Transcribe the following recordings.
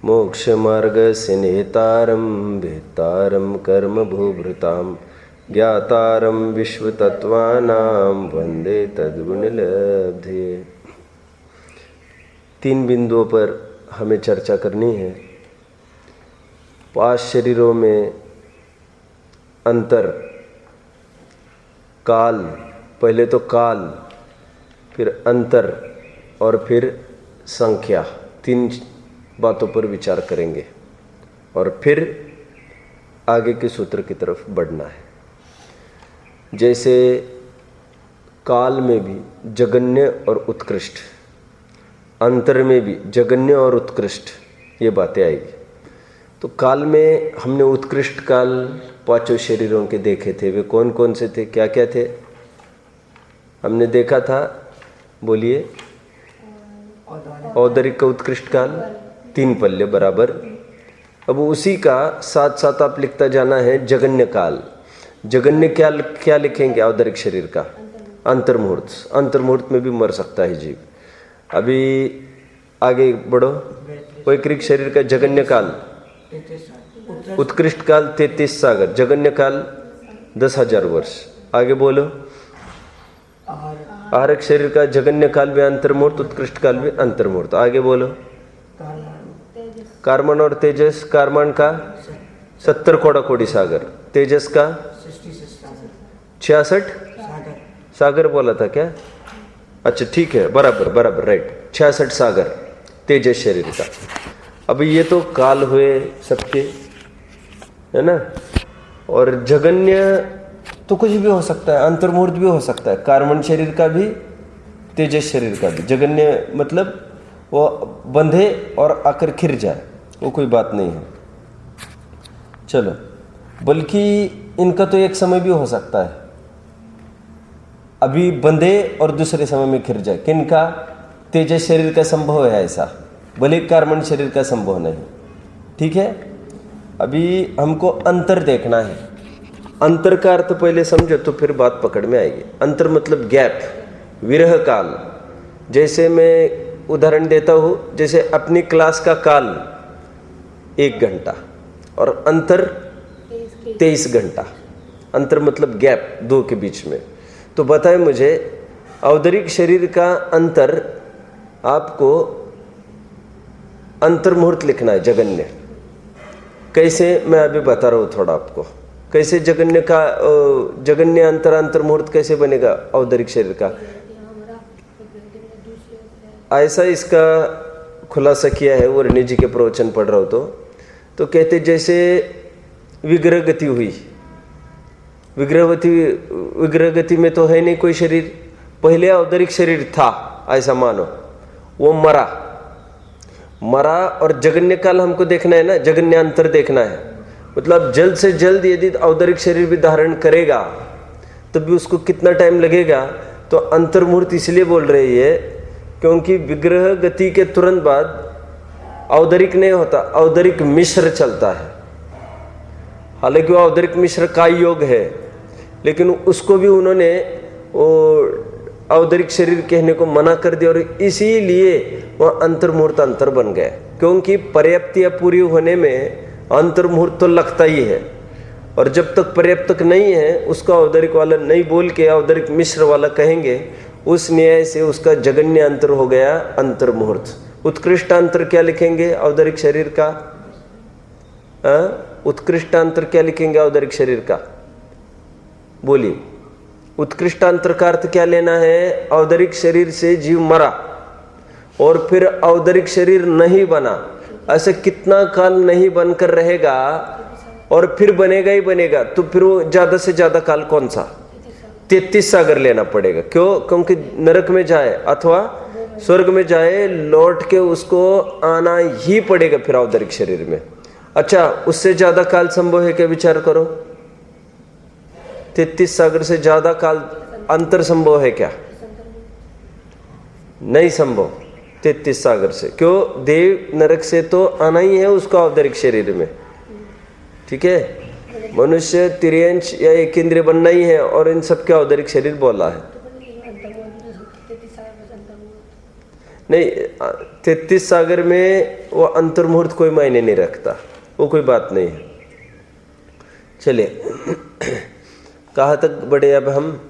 मोक्षमार्गस्य नेतारं वेत्तारं कर्मभूभृतां ज्ञातारं विश्वतत्त्वानां वन्दे तद्गुणलब्धये। 3 बिंदुओं पर हमें चर्चा करनी है। 5 शरीरों में अंतर, काल, पहले तो काल, फिर अंतर और फिर संख्या, 3 बातों पर विचार करेंगे और फिर आगे के सूत्र की तरफ बढ़ना है। जैसे काल में भी जगन्य और उत्कृष्ट, अंतर में भी जगन्य और उत्कृष्ट, ये बातें आएगी। तो काल में हमने उत्कृष्ट काल 5 शरीरों के देखे थे। वे कौन कौन से थे, क्या क्या थे हमने देखा था? बोलिए। औदरिक का उत्कृष्ट काल 3 पल्ले बराबर। अब उसी का साथ साथ आप लिखता जाना है जगन्य काल। जगन्य क्या लिखेंगे? औदरिक शरीर का अंतर्मुहूर्त। अंतर्मुहूर्त में भी मर सकता है जीव। अभी आगे बढ़ो। वैकृक शरीर का जगन्य काल, उत्कृष्ट काल 33 सागर, जगन्य काल 10,000 वर्ष। आगे बोलो। आहारक शरीर का जगन्य काल भी अंतर्मुहूर्त, उत्कृष्ट काल भी अंतर्मुहूर्त। आगे बोलो। कार्मन और तेजस, कार्मन का 70 कोड़ा सागर, तेजस का 66 सागर बोला था क्या? अच्छा ठीक है, बराबर राइट, 66 सागर तेजस शरीर का। अब ये तो काल हुए सबके, है ना। और जगन्य तो कुछ भी हो सकता है, अंतर्मुहूर्त भी हो सकता है, कार्मन शरीर का भी, तेजस शरीर का भी। जगन्य मतलब वो बंधे और आकर खिर जाए, वो कोई बात नहीं है। चलो, बल्कि इनका तो एक समय भी हो सकता है, अभी बंधे और दूसरे समय में खिर जाए। किनका? तेजस शरीर का संभव है ऐसा, भले कार्बन शरीर का संभव नहीं। ठीक है, अभी हमको अंतर देखना है। अंतर का अर्थ पहले समझो तो फिर बात पकड़ में आएगी। अंतर मतलब गैप, विरह काल। जैसे मैं उदाहरण देता हूँ, जैसे अपनी क्लास का काल 1 घंटा और अंतर 23 घंटा। अंतर मतलब गैप 2 के बीच में। तो बताएं मुझे, औदरिक शरीर का अंतर आपको अंतर्मुहूर्त लिखना है, जगन्य। कैसे? मैं अभी बता रहा हूँ थोड़ा आपको। कैसे जगन्य का जगन्य अंतर्मुहूर्त कैसे बनेगा औदरिक शरीर का? ऐसा इसका खुलासा किया है, वर्णी जी के प्रवचन पढ़ रहा हूँ तो कहते जैसे विग्रह गति हुई, विग्रह गति में तो है नहीं कोई शरीर, पहले औदरिक शरीर था ऐसा मानो, वो मरा और जगन्य काल हमको देखना है ना, जगन्य अंतर देखना है। मतलब जल्द से जल्द यदि औदरिक शरीर भी धारण करेगा तब भी उसको कितना टाइम लगेगा? तो अंतर्मुहूर्त इसलिए बोल रही है क्योंकि विग्रह गति के तुरंत बाद औदरिक नहीं होता, औदरिक मिश्र चलता है। हालांकि वो औदरिक मिश्र का योग है, लेकिन उसको भी उन्होंने वो औदरिक शरीर कहने को मना कर दिया और इसीलिए वह अंतर्मुहूर्त अंतर बन गया। क्योंकि पर्याप्तियाँ पूरी होने में अंतर्मुहूर्त तो लगता ही है, और जब तक पर्याप्त नहीं है उसका औदरिक वाला नहीं बोल के औदरिक मिश्र वाला कहेंगे, उस न्याय से उसका जगन्य अंतर हो गया अंतर्मुहूर्त। उत्कृष्ट अंतर क्या लिखेंगे औदरिक शरीर का? उत्कृष्ट अंतर क्या लिखेंगे औदरिक शरीर का? बोलिए। उत्कृष्ट अंतर का अर्थ क्या लेना है? औदरिक शरीर से जीव मरा और फिर औदरिक शरीर नहीं बना, ऐसे कितना काल नहीं बनकर रहेगा और फिर बनेगा ही बनेगा, तो फिर वो ज्यादा से ज्यादा काल कौन सा? 33 सागर लेना पड़ेगा। क्यों? क्योंकि नरक में जाए अथवा स्वर्ग में जाए, लौट के उसको आना ही पड़ेगा फिर औदरिक शरीर में। अच्छा, उससे ज्यादा काल संभव है क्या? विचार करो। 33 सागर से ज्यादा काल अंतर संभव है क्या? नहीं संभव 33 सागर से। क्यों? देव नरक से तो आना ही है उसको औदरिक शरीर में। ठीक है, मनुष्य तिर्यंश या एकेंद्रिय बनना ही है, और इन सब के औदरिक शरीर बोला है। नहीं, 33 सागर में वो अंतर्मुहूर्त कोई मायने नहीं रखता, वो कोई बात नहीं है। चलिए कहाँ तक बढ़े अब हम?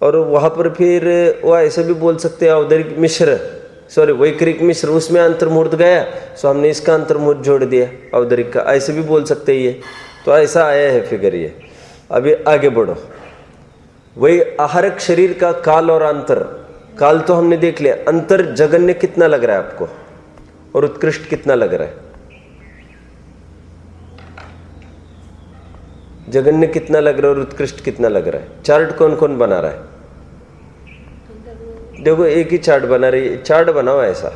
और वहाँ पर फिर वो ऐसे भी बोल सकते हैं औदरिक मिश्र, सॉरी वैक्रिक मिश्र, उसमें अंतर्मुहूर्त गया सो हमने इसका अंतर्मुहूर्त जोड़ दिया औदरिक का, ऐसे भी बोल सकते हैं ये। तो ऐसा आया है फिगर ये। अभी आगे बढ़ो। वही आहारक शरीर का काल और अंतर। काल तो हमने देख लिया, अंतर जगन्य कितना लग रहा है आपको और उत्कृष्ट कितना लग रहा है? जगन्य कितना लग रहा है और उत्कृष्ट कितना लग रहा है? चार्ट कौन कौन बना रहा है? देखो एक ही चार्ट बना रही है, चार्ट बनाओ ऐसा।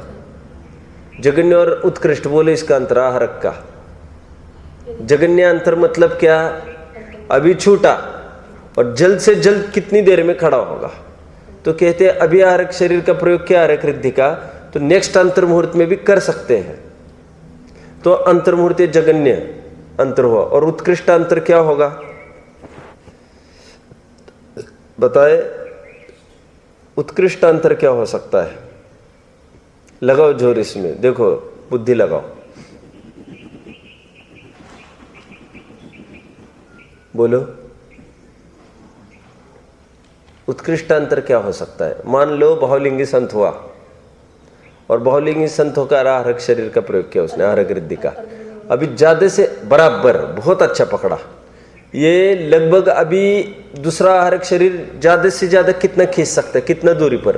जगन्य और उत्कृष्ट बोले इसका अंतर आहारक का। जगन्य अंतर मतलब क्या? अभी छूटा और जल्द से जल्द कितनी देर में खड़ा होगा। तो कहते हैं अभी आहारक शरीर का प्रयोग किया आहारक रिद्धि का, तो नेक्स्ट अंतर्मुहूर्त में भी कर सकते हैं। तो अंतर्मुहूर्त जगन्य अंतर हुआ। और उत्कृष्ट अंतर क्या होगा बताए? उत्कृष्ट अंतर क्या हो सकता है? लगाओ जोर इसमें, देखो बुद्धि लगाओ, बोलो उत्कृष्ट अंतर क्या हो सकता है? मान लो बहुलिंगी संत हुआ और बहुलिंगी संत होकर आहारक शरीर का प्रयोग किया उसने, आहारक रिद्धि का। अभी ज्यादा से बराबर, बहुत अच्छा पकड़ा ये। लगभग अभी दूसरा आहारक शरीर ज्यादा से ज्यादा कितना खींच सकता है, कितना दूरी पर?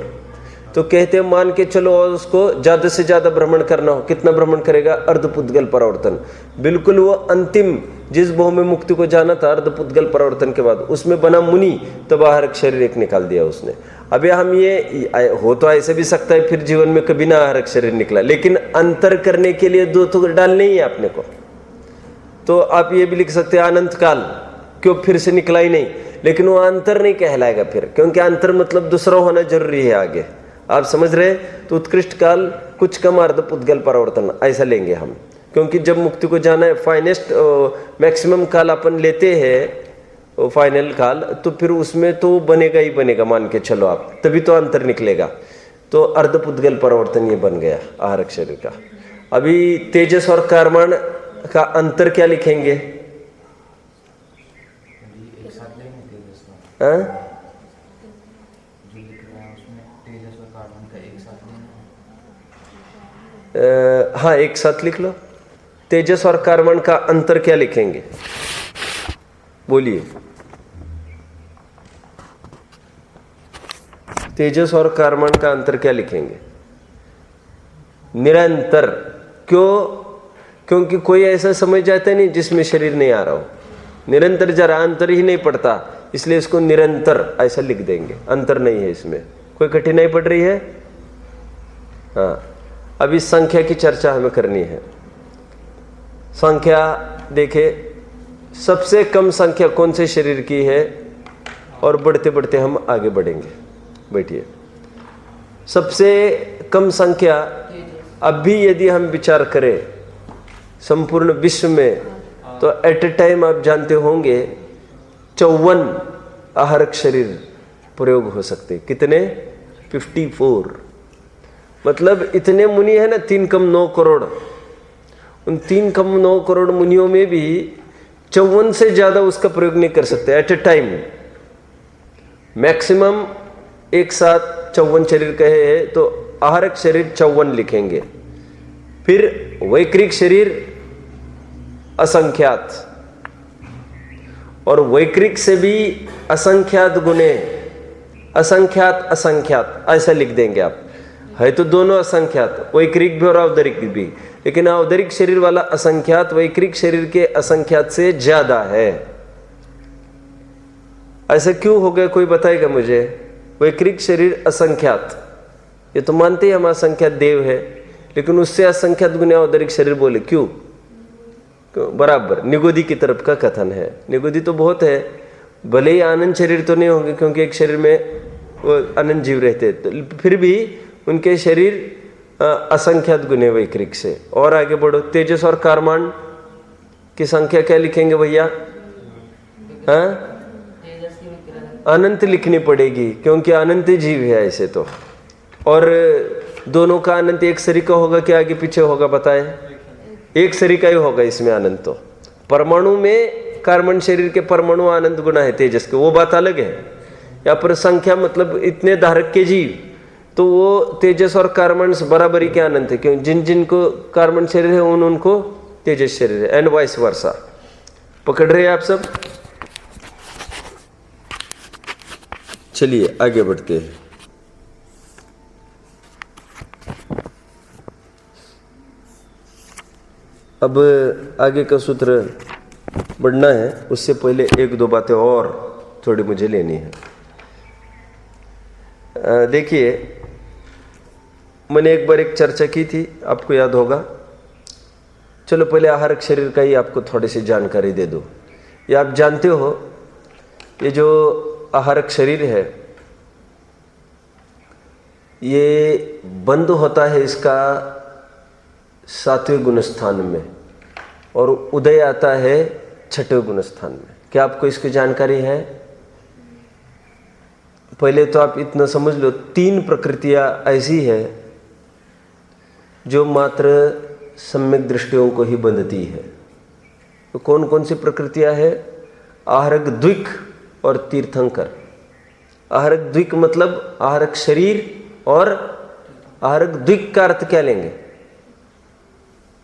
तो कहते हैं मान के चलो और उसको ज्यादा से ज्यादा भ्रमण करना हो, कितना भ्रमण करेगा? अर्धपुद्गल परावर्तन। बिल्कुल वो अंतिम जिस भव में मुक्ति को जाना था अर्धपुद्गल परावर्तन के बाद, उसमें बना मुनि, तब आहारक शरीर एक निकाल दिया उसने। अभी हम ये हो तो ऐसे भी सकता है फिर जीवन में कभी ना आहारक शरीर निकला, लेकिन अंतर करने के लिए दो तो डालने ही है अपने को। तो आप ये भी लिख सकते हैं अनंत काल क्यों फिर से निकला ही नहीं, लेकिन वो अंतर नहीं कहलाएगा फिर, क्योंकि अंतर मतलब दूसरा होना जरूरी है आगे। आप समझ रहे हैं? तो उत्कृष्ट काल कुछ कम अर्धपुद्गल परावर्तन ऐसा लेंगे हम, क्योंकि जब मुक्ति को जाना है फाइनेस्ट मैक्सिमम काल अपन लेते हैं फाइनल काल, तो फिर उसमें तो बनेगा ही बनेगा, मान के चलो आप, तभी तो अंतर निकलेगा। तो अर्धपुद्गल परावर्तन ये बन गया आहारक शरीर का। अभी तेजस और कर्मण का अंतर क्या लिखेंगे? हाँ एक साथ लिख लो। तेजस और कर्मण का अंतर क्या लिखेंगे? बोलिए। तेजस और कर्मण का अंतर क्या लिखेंगे? निरंतर। क्यों? क्योंकि कोई ऐसा समझ जाता नहीं जिसमें शरीर नहीं आ रहा हो। निरंतर जरा अंतर ही नहीं पड़ता, इसलिए इसको निरंतर ऐसा लिख देंगे, अंतर नहीं है इसमें। कोई कठिनाई पड़ रही है? हाँ, अभी संख्या की चर्चा हमें करनी है। संख्या देखे, सबसे कम संख्या कौन से शरीर की है, और बढ़ते बढ़ते हम आगे बढ़ेंगे। बैठिए। सबसे कम संख्या अब भी यदि हम विचार करें संपूर्ण विश्व में, तो एट ए टाइम आप जानते होंगे 54 आहारक शरीर प्रयोग हो सकते। कितने? 54। मतलब इतने मुनि है ना, 3 कम 9 करोड़। उन 3 कम 9 करोड़ मुनियों में भी 54 से ज्यादा उसका प्रयोग नहीं कर सकते एट ए टाइम। मैक्सिमम एक साथ 54 शरीर कहे हैं, तो आहारक शरीर 54 लिखेंगे। फिर वैक्रिक शरीर असंख्यात, और वैक्रिक से भी असंख्यात गुणे, असंख्यात असंख्यात ऐसा लिख देंगे आप। है तो दोनों असंख्यात, वैक्रिक भी और औदरिक भी, लेकिन औदरिक शरीर वाला असंख्यात वैक्रिक शरीर के असंख्यात से ज्यादा है। ऐसा क्यों हो गया, कोई बताएगा मुझे? वैक्रिक शरीर असंख्यात, ये तो मानते ही हम असंख्यात देव है, लेकिन उससे असंख्यात गुने औदरिक शरीर बोले, क्यों? बराबर निगोदी की तरफ का कथन है। निगोदी तो बहुत है, भले ही आनंद शरीर तो नहीं होंगे, क्योंकि एक शरीर में वो अनंत जीव रहते, तो फिर भी उनके शरीर असंख्यात गुने वैक्रिक से। और आगे बढ़ो। तेजस और कर्मण की संख्या क्या लिखेंगे भैया? हाँ, अनंत लिखनी पड़ेगी, क्योंकि अनंत जीव है ऐसे तो। और दोनों का अनंत एक सरी का होगा कि आगे पीछे होगा बताए? एक सरी का ही होगा इसमें अनंत। तो परमाणु में कार्बन शरीर के परमाणु अनंत गुना है तेजस के, वो बात अलग है। या पर संख्या मतलब इतने धारक के जीव, तो वो तेजस और कार्बन बराबरी के अनंत है, क्यों जिन जिनको कार्बन शरीर है उनको तेजस शरीर है, एंड वाइस वर्सा। पकड़ रहे हैं आप सब? चलिए आगे बढ़ते हैं। अब आगे का सूत्र बढ़ना है, उससे पहले एक दो बातें और थोड़ी मुझे लेनी है। देखिए, मैंने एक बार एक चर्चा की थी, आपको याद होगा। चलो पहले आहारक शरीर का ही आपको थोड़ी सी जानकारी दे दूं। ये आप जानते हो, ये जो आहारक शरीर है ये बंद होता है इसका 7वें गुणस्थान में, और उदय आता है 6वें गुणस्थान में। क्या आपको इसकी जानकारी है? पहले तो आप इतना समझ लो, 3 प्रकृतियां ऐसी है जो मात्र सम्यक दृष्टियों को ही बंधती है। तो कौन कौन सी प्रकृतियां है? आहारक द्विक और तीर्थंकर। आहारक द्विक मतलब आहारक शरीर, और आहारक द्विक का अर्थ क्या लेंगे?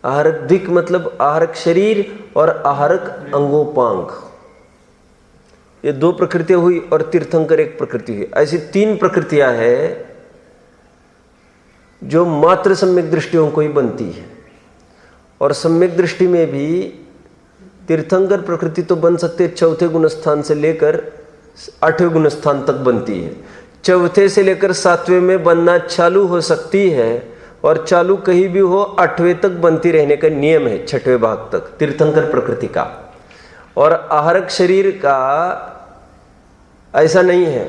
आहारक द्विक मतलब आहारक शरीर और आहारक अंगोपांग, ये 2 प्रकृतियां हुई, और तीर्थंकर एक प्रकृति हुई। ऐसी 3 प्रकृतियां हैं जो मात्र सम्यक दृष्टियों को ही बनती है। और सम्यक दृष्टि में भी तीर्थंकर प्रकृति तो बन सकते 4थे गुणस्थान से लेकर 8वें गुणस्थान तक बनती है। 4थे से लेकर 7वें में बनना चालू हो सकती है, और चालू कहीं भी हो 8वें तक बनती रहने का नियम है, 6वें भाग तक तीर्थंकर प्रकृति का। और आहारक शरीर का ऐसा नहीं है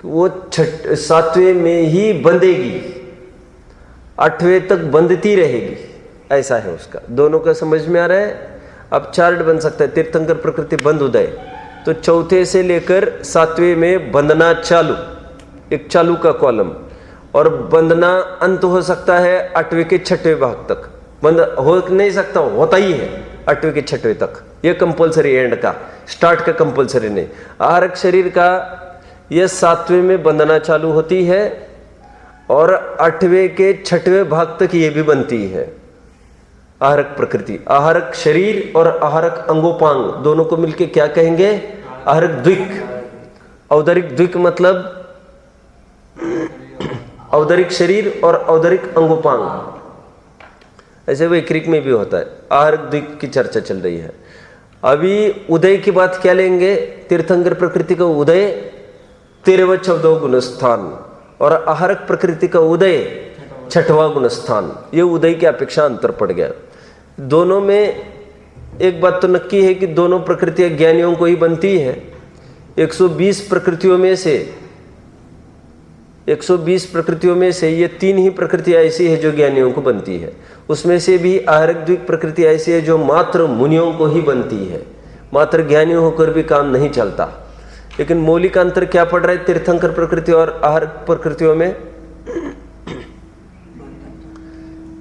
कि वो 7वें में ही बंधेगी, 8वें तक बंधती रहेगी, ऐसा है उसका। दोनों का समझ में आ रहा है? अब चार्ट बन सकता है, तीर्थंकर प्रकृति बंद उदय, तो 4थे से लेकर 7वें में बंधना चालू, एक चालू का कॉलम, और बंधना अंत हो सकता है 8वें के 6वें भाग तक। बंद हो नहीं सकता, होता ही है 8वें के 6वें तक। ये कंपलसरी एंड का, स्टार्ट का कंपलसरी नहीं। आहारक शरीर का यह 7वें में बंधना चालू होती है, और 8वें के 6वें भाग तक ये भी बनती है आहारक प्रकृति। आहारक शरीर और आहारक अंगोपांग दोनों को मिलके क्या कहेंगे? आहारक द्विक। औदरिक द्विक मतलब औदरिक शरीर और औदरिक अंगोपांग, ऐसे वैक्रिक में भी होता है। आहारक द्विक की चर्चा चल रही है। अभी उदय की बात क्या लेंगे? तीर्थंकर प्रकृति का उदय 13वां 14वां गुणस्थान, और आहारक प्रकृति का उदय 6वां गुणस्थान। ये उदय की अपेक्षा अंतर पड़ गया। दोनों में एक बात तो नक्की है कि दोनों प्रकृतियां ज्ञानियों को ही बनती है। 120 प्रकृतियों में से 120 प्रकृतियों में से ये 3 ही प्रकृतियां ऐसी है जो ज्ञानियों को बनती है। उसमें से भी आहारक द्विक प्रकृति ऐसी है जो मात्र मुनियों को ही बनती है, मात्र ज्ञानियों होकर भी काम नहीं चलता। लेकिन मौलिक अंतर क्या पड़ रहा है तीर्थंकर प्रकृति और आहारक प्रकृतियों में?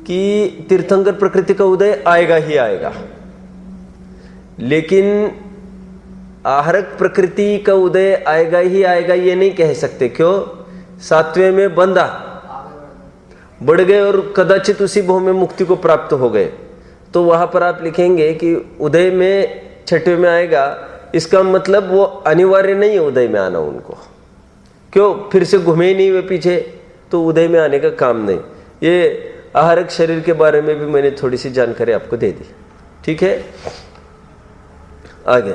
कि तीर्थंकर प्रकृति का उदय आएगा ही आएगा, लेकिन आहारक प्रकृति का उदय आएगा ही आएगा ये नहीं कह सकते। क्यों? 7वें में बंधा, बढ़ गए और कदाचित उसी भव में मुक्ति को प्राप्त हो गए, तो वहां पर आप लिखेंगे कि उदय में 6वें में आएगा। इसका मतलब वो अनिवार्य नहीं है उदय में आना उनको। क्यों? फिर से घूमे ही नहीं वे पीछे, तो उदय में आने का काम नहीं। ये आहारक शरीर के बारे में भी मैंने थोड़ी सी जानकारी आपको दे दी। ठीक है, आगे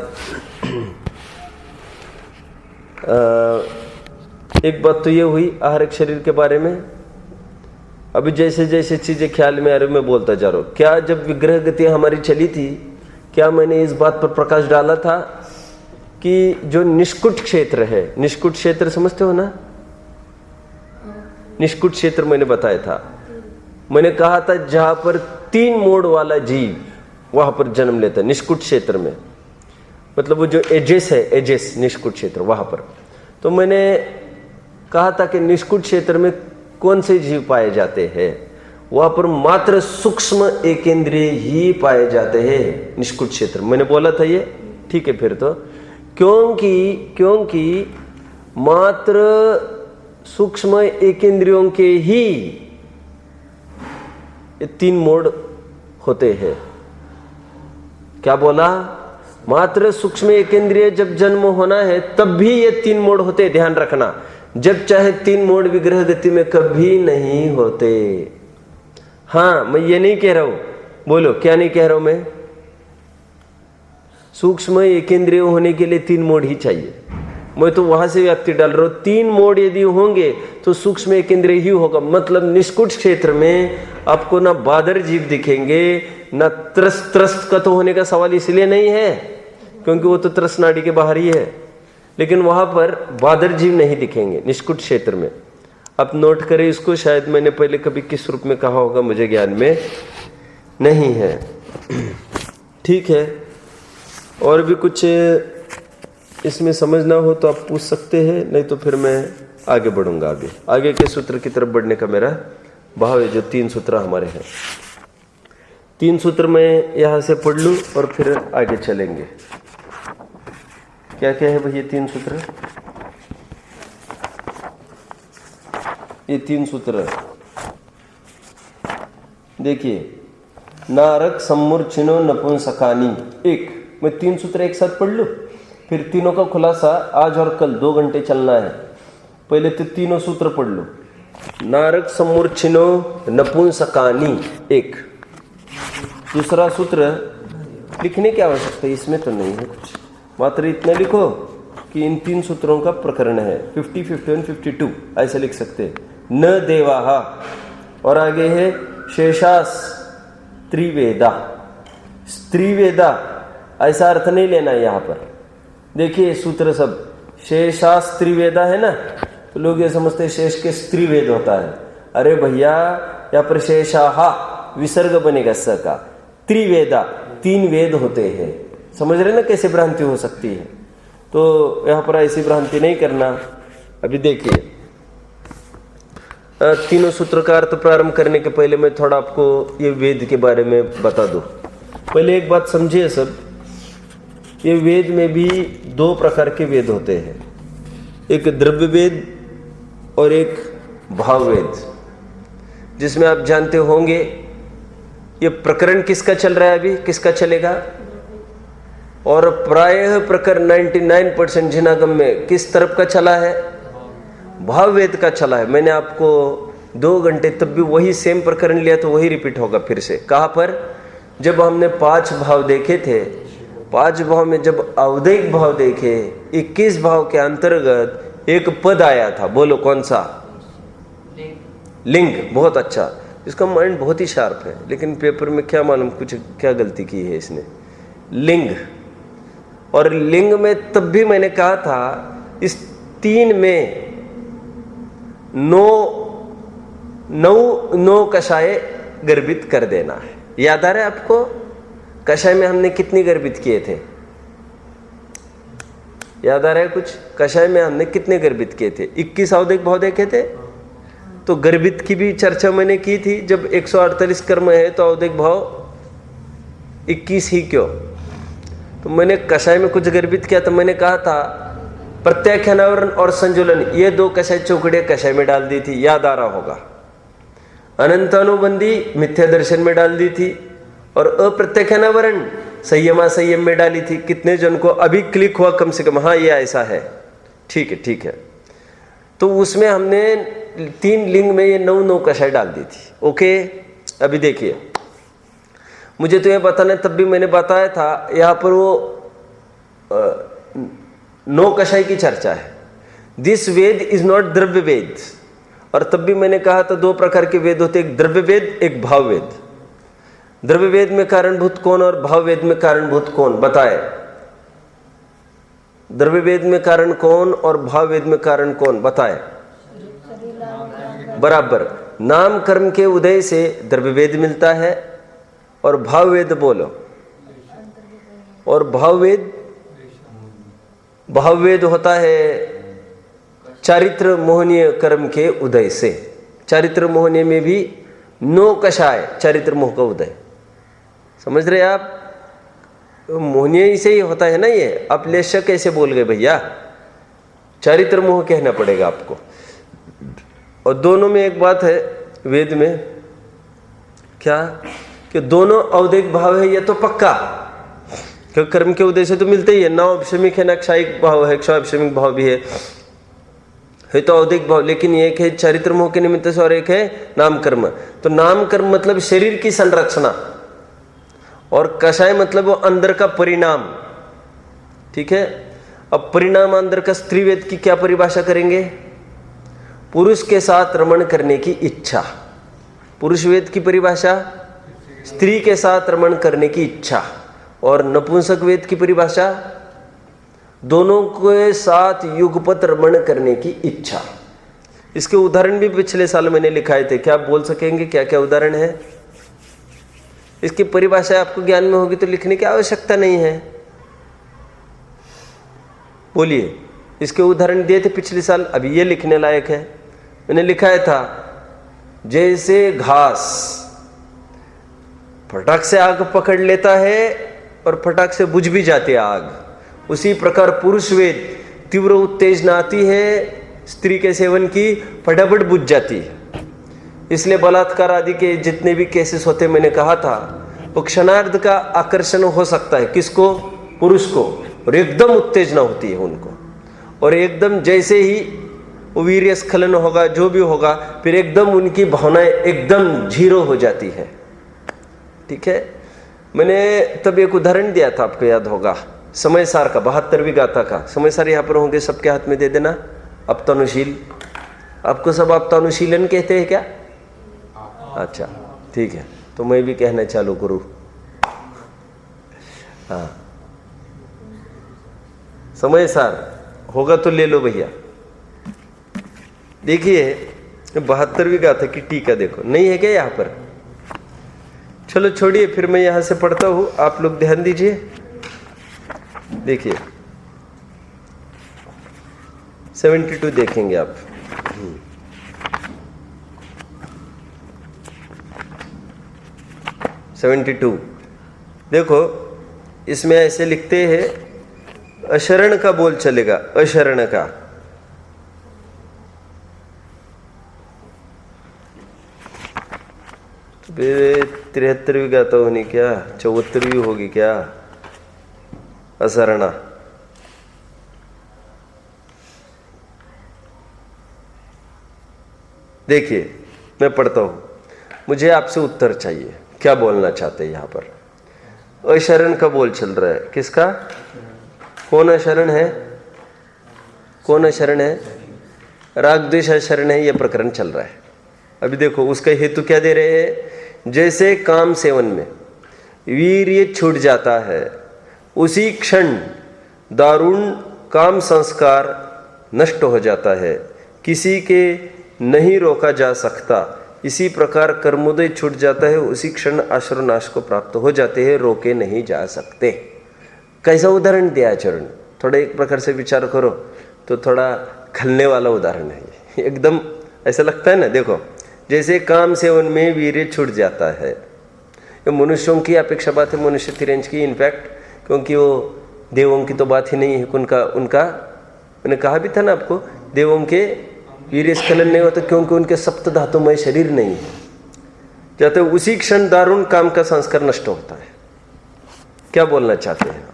एक बात तो ये हुई आहारक शरीर के बारे में। अभी जैसे जैसे चीजें ख्याल में आ रही मैं बोलता जा रहा हूं। क्या जब विग्रह गति हमारी चली थी, क्या मैंने इस बात पर प्रकाश डाला था कि जो निष्कुट क्षेत्र है, निष्कुट क्षेत्र समझते हो ना? निष्कुट क्षेत्र मैंने बताया था। मैंने कहा था जहां पर 3 मोड़ वाला जीव वहां पर जन्म लेता है, निष्कुट क्षेत्र में। मतलब वो जो एजेस है, एजेस निष्कुट क्षेत्र, वहां पर। तो मैंने कहा था कि निष्कुट क्षेत्र में कौन से जीव पाए जाते हैं, वहां पर मात्र सूक्ष्म एकेंद्रिय ही पाए जाते हैं निष्कुट क्षेत्र। मैंने बोला था ये, ठीक है। फिर तो क्योंकि मात्र सूक्ष्म एकेंद्रियों के ही ये 3 मोड होते हैं। क्या बोला? मात्र सूक्ष्म एकेंद्रिय जब जन्म होना है तब भी ये 3 मोड होते, ध्यान रखना। जब चाहे 3 मोड विग्रह गति में कभी नहीं होते। हाँ, मैं ये नहीं कह रहा हूं, बोलो क्या नहीं कह रहा हूं मैं? सूक्ष्म एकेंद्रिय होने के लिए 3 मोड ही चाहिए। मैं तो वहां से व्याप्ति डाल रहा हूं। 3 मोड यदि होंगे तो सूक्ष्म एकेंद्रिय ही होगा। मतलब निष्कुट क्षेत्र में आपको ना बादर जीव दिखेंगे, ना त्रस्त का तो होने का सवाल इसलिए नहीं है क्योंकि वो तो त्रस्त नाड़ी के बाहर ही है, लेकिन वहां पर बादर जीव नहीं दिखेंगे निष्कुट क्षेत्र में। आप नोट करें इसको, शायद मैंने पहले कभी किस रूप में कहा होगा, मुझे ज्ञान में नहीं है। ठीक है, और भी कुछ इसमें समझना हो तो आप पूछ सकते हैं, नहीं तो फिर मैं आगे बढ़ूंगा। आगे के सूत्र की तरफ बढ़ने का मेरा भाव है। जो 3 सूत्र हमारे हैं, 3 सूत्र मैं यहां से पढ़ लूं और फिर आगे चलेंगे। क्या क्या है भाई ये 3 सूत्र? ये 3 सूत्र देखिए, नारक सम्मूर्छिनो नपुंसकानी। एक, मैं 3 सूत्र एक साथ पढ़ लूं, फिर तीनों का खुलासा आज और कल 2 घंटे चलना है। पहले तो तीनों सूत्र पढ़ लो। नारक सम्मूर्छिनो नपुंसकानी एक। दूसरा सूत्र लिखने की आवश्यकता इसमें तो नहीं है कुछ, मात्र इतना लिखो कि इन 3 सूत्रों का प्रकरण है। 50, 51, 52 ऐसे लिख सकते हैं। न देवाहा, और आगे है शेषास त्रिवेदा। त्रिवेदा ऐसा अर्थ नहीं लेना है यहाँ पर। देखिए सूत्र सब शेषास त्रिवेदा है ना, तो लोग ये समझते हैं शेष के स्त्रीवेद होता है। अरे भैया, यहाँ पर शेषाहा विसर्ग बनेगा स का। त्रिवेदा 3 वेद होते हैं। समझ रहे ना कैसे भ्रांति हो सकती है? तो यहाँ पर ऐसी भ्रांति नहीं करना। अभी देखिए, तीनों सूत्र का अर्थ प्रारंभ करने के पहले मैं थोड़ा आपको ये वेद के बारे में बता दूं। पहले एक बात समझिए सब, ये वेद में भी 2 प्रकार के वेद होते हैं, एक द्रव्य वेद और एक भाव वेद, जिसमें आप जानते होंगे ये प्रकरण किसका चल रहा है अभी, किसका चलेगा, और प्रायः प्रकरण 99% जिनागम में किस तरफ का चला है? भाव वेद का चला है। मैंने आपको 2 घंटे तब भी वही सेम प्रकरण लिया तो वही रिपीट होगा फिर से। कहाँ पर? जब हमने 5 भाव देखे थे, 5 भाव में जब अवदैहिक भाव देखे, 21 भाव के अंतर्गत एक पद आया था। बोलो कौन सा? लिंग। बहुत अच्छा, इसका माइंड बहुत ही शार्प है, लेकिन पेपर में क्या मालूम कुछ क्या गलती की है इसने। लिंग, और लिंग में तब भी मैंने कहा था इस 3 में 9 कषाय गर्भित कर देना है। याद आ रहा है आपको? कषाय में हमने कितनी गर्भित किए थे? याद आ रहा है कुछ? कषाय में हमने कितने गर्भित किए थे? 21 अवदैहिक भाव देखे थे। तो गर्भित की भी चर्चा मैंने की थी। जब 148 कर्म है तो अवदैहिक भाव 21 ही क्यों? तो मैंने कषाय में कुछ गर्भित किया, तो मैंने कहा था प्रत्याख्यानावरण और संजुलन, ये 2 कषाय चौकड़ियां कषाय में डाल दी थी, याद आ रहा होगा। अनंतानुबंधी मिथ्या दर्शन में डाल दी थी, और अप्रत्याख्यानावरण संयमा संयम में डाली थी। कितने जन को अभी क्लिक हुआ कम से कम? हाँ, ये ऐसा है। ठीक है, ठीक है। तो उसमें हमने 3 लिंग में ये 9 कषाय डाल दी थी। ओके, अभी देखिए, मुझे तो ये बताना, तब भी मैंने बताया था यहाँ पर वो 9 कषाय की चर्चा है। दिस वेद इज नॉट द्रव्य वेद। और तब भी मैंने कहा था 2 प्रकार के वेद होते, एक द्रव्य वेद, एक भाव वेद। द्रव्य वेद में कारणभूत कौन और भाव वेद में कारणभूत कौन? बताए। द्रव्य वेद में कारण कौन और भाव वेद में कारण कौन? बताए। बराबर। नाम कर्म के उदय से द्रव्य वेद मिलता है, और भाव वेद बोलो, और भाव वेद भाववेद होता है चारित्र मोहनीय कर्म के उदय से। चारित्र मोहनीय में भी नो कषाय, चारित्र मोह का उदय। समझ रहे आप? मोहनीय से ही होता है ना ये। आप लेश्य कैसे बोल गए भैया? चारित्र मोह कहना पड़ेगा आपको। और दोनों में एक बात है वेद में, क्या कि दोनों औदिक भाव है, ये तो पक्का, क्योंकि कर्म के उदय से तो मिलते ही है। नवक्षमिक है, नक्षायिक भाव है, क्षाक्षमिक भाव भी है तो औदिक भाव। लेकिन एक है चारित्र मोह के निमित्त से और एक है नाम कर्म। तो नाम कर्म मतलब शरीर की संरचना, और कषाय मतलब वो अंदर का परिणाम। ठीक है। अब परिणाम अंदर का स्त्रीवेद की क्या परिभाषा करेंगे? पुरुष के साथ रमण करने की इच्छा। पुरुष वेद की परिभाषा स्त्री के साथ रमण करने की इच्छा। और नपुंसक वेद की परिभाषा दोनों के साथ युगपत रमण करने की इच्छा। इसके उदाहरण भी पिछले साल मैंने लिखाए थे। क्या आप बोल सकेंगे क्या क्या उदाहरण है? इसकी परिभाषा आपको ज्ञान में होगी तो लिखने की आवश्यकता नहीं है। बोलिए। इसके उदाहरण दिए थे पिछले साल, अभी ये लिखने लायक है। मैंने लिखाया था जैसे घास फटाक से आग पकड़ लेता है और फटाक से बुझ भी जाती है आग, उसी प्रकार पुरुष वेद तीव्र उत्तेजना आती है स्त्री के सेवन की, फटाफट बुझ जाती है। इसलिए बलात्कार आदि के जितने भी केसेस होते, मैंने कहा था वो क्षणार्ध का आकर्षण हो सकता है। किसको? पुरुष को। और एकदम उत्तेजना होती है उनको, और एकदम जैसे ही वीर्य स्खलन होगा, जो भी होगा, फिर एकदम उनकी भावनाएं एकदम जीरो हो जाती है। ठीक है। मैंने तब एक उदाहरण दिया था, आपको याद होगा, समय सार का, 72वीं गाथा का। समय सार यहाँ पर होंगे, सबके हाथ में दे देना। अपतानुशील, आपको सब अपतानुशीलन कहते हैं क्या? अच्छा ठीक है, तो मैं भी कहना चालू करूँ। हाँ, समय सार होगा तो ले लो भैया। देखिए 72वीं गाथा की टीका देखो, नहीं है क्या यहाँ पर? चलो छोड़िए, फिर मैं यहां से पढ़ता हूं, आप लोग ध्यान दीजिए। देखिए 72 देखेंगे आप। 72 देखो, इसमें ऐसे लिखते हैं, अशरण का बोल चलेगा, अशरण का। तो 73वीं गाथा होनी क्या, 74वीं होगी क्या? असरणा। देखिए मैं पढ़ता हूं, मुझे आपसे उत्तर चाहिए, क्या बोलना चाहते हैं यहां पर। अशरण का बोल चल रहा है, किसका? कौन अशरण है? कौन अशरण है? राग द्वेष अशरण है, यह प्रकरण चल रहा है। अभी देखो उसका हेतु क्या दे रहे हैं। जैसे काम सेवन में वीर्य छूट जाता है, उसी क्षण दारुण काम संस्कार नष्ट हो जाता है, किसी के नहीं रोका जा सकता। इसी प्रकार कर्मोदय छूट जाता है, उसी क्षण आश्रनाश को प्राप्त हो जाते हैं, रोके नहीं जा सकते। कैसा उदाहरण दिया चरण? थोड़ा एक प्रकार से विचार करो तो थोड़ा खलने वाला उदाहरण है ये, एकदम ऐसा लगता है ना। देखो, जैसे काम सेवन में वीर्य छूट जाता है, ये मनुष्यों की अपेक्षा बात है, मनुष्य तिरंज की इनफैक्ट, क्योंकि वो देवों की तो बात ही नहीं है। उनका मैंने कहा भी था ना आपको, देवों के वीर्य स्खलन नहीं होता क्योंकि उनके सप्त धातुमय शरीर नहीं है। जाते उसी क्षण दारुण काम का संस्कार नष्ट होता है। क्या बोलना चाहते हैं?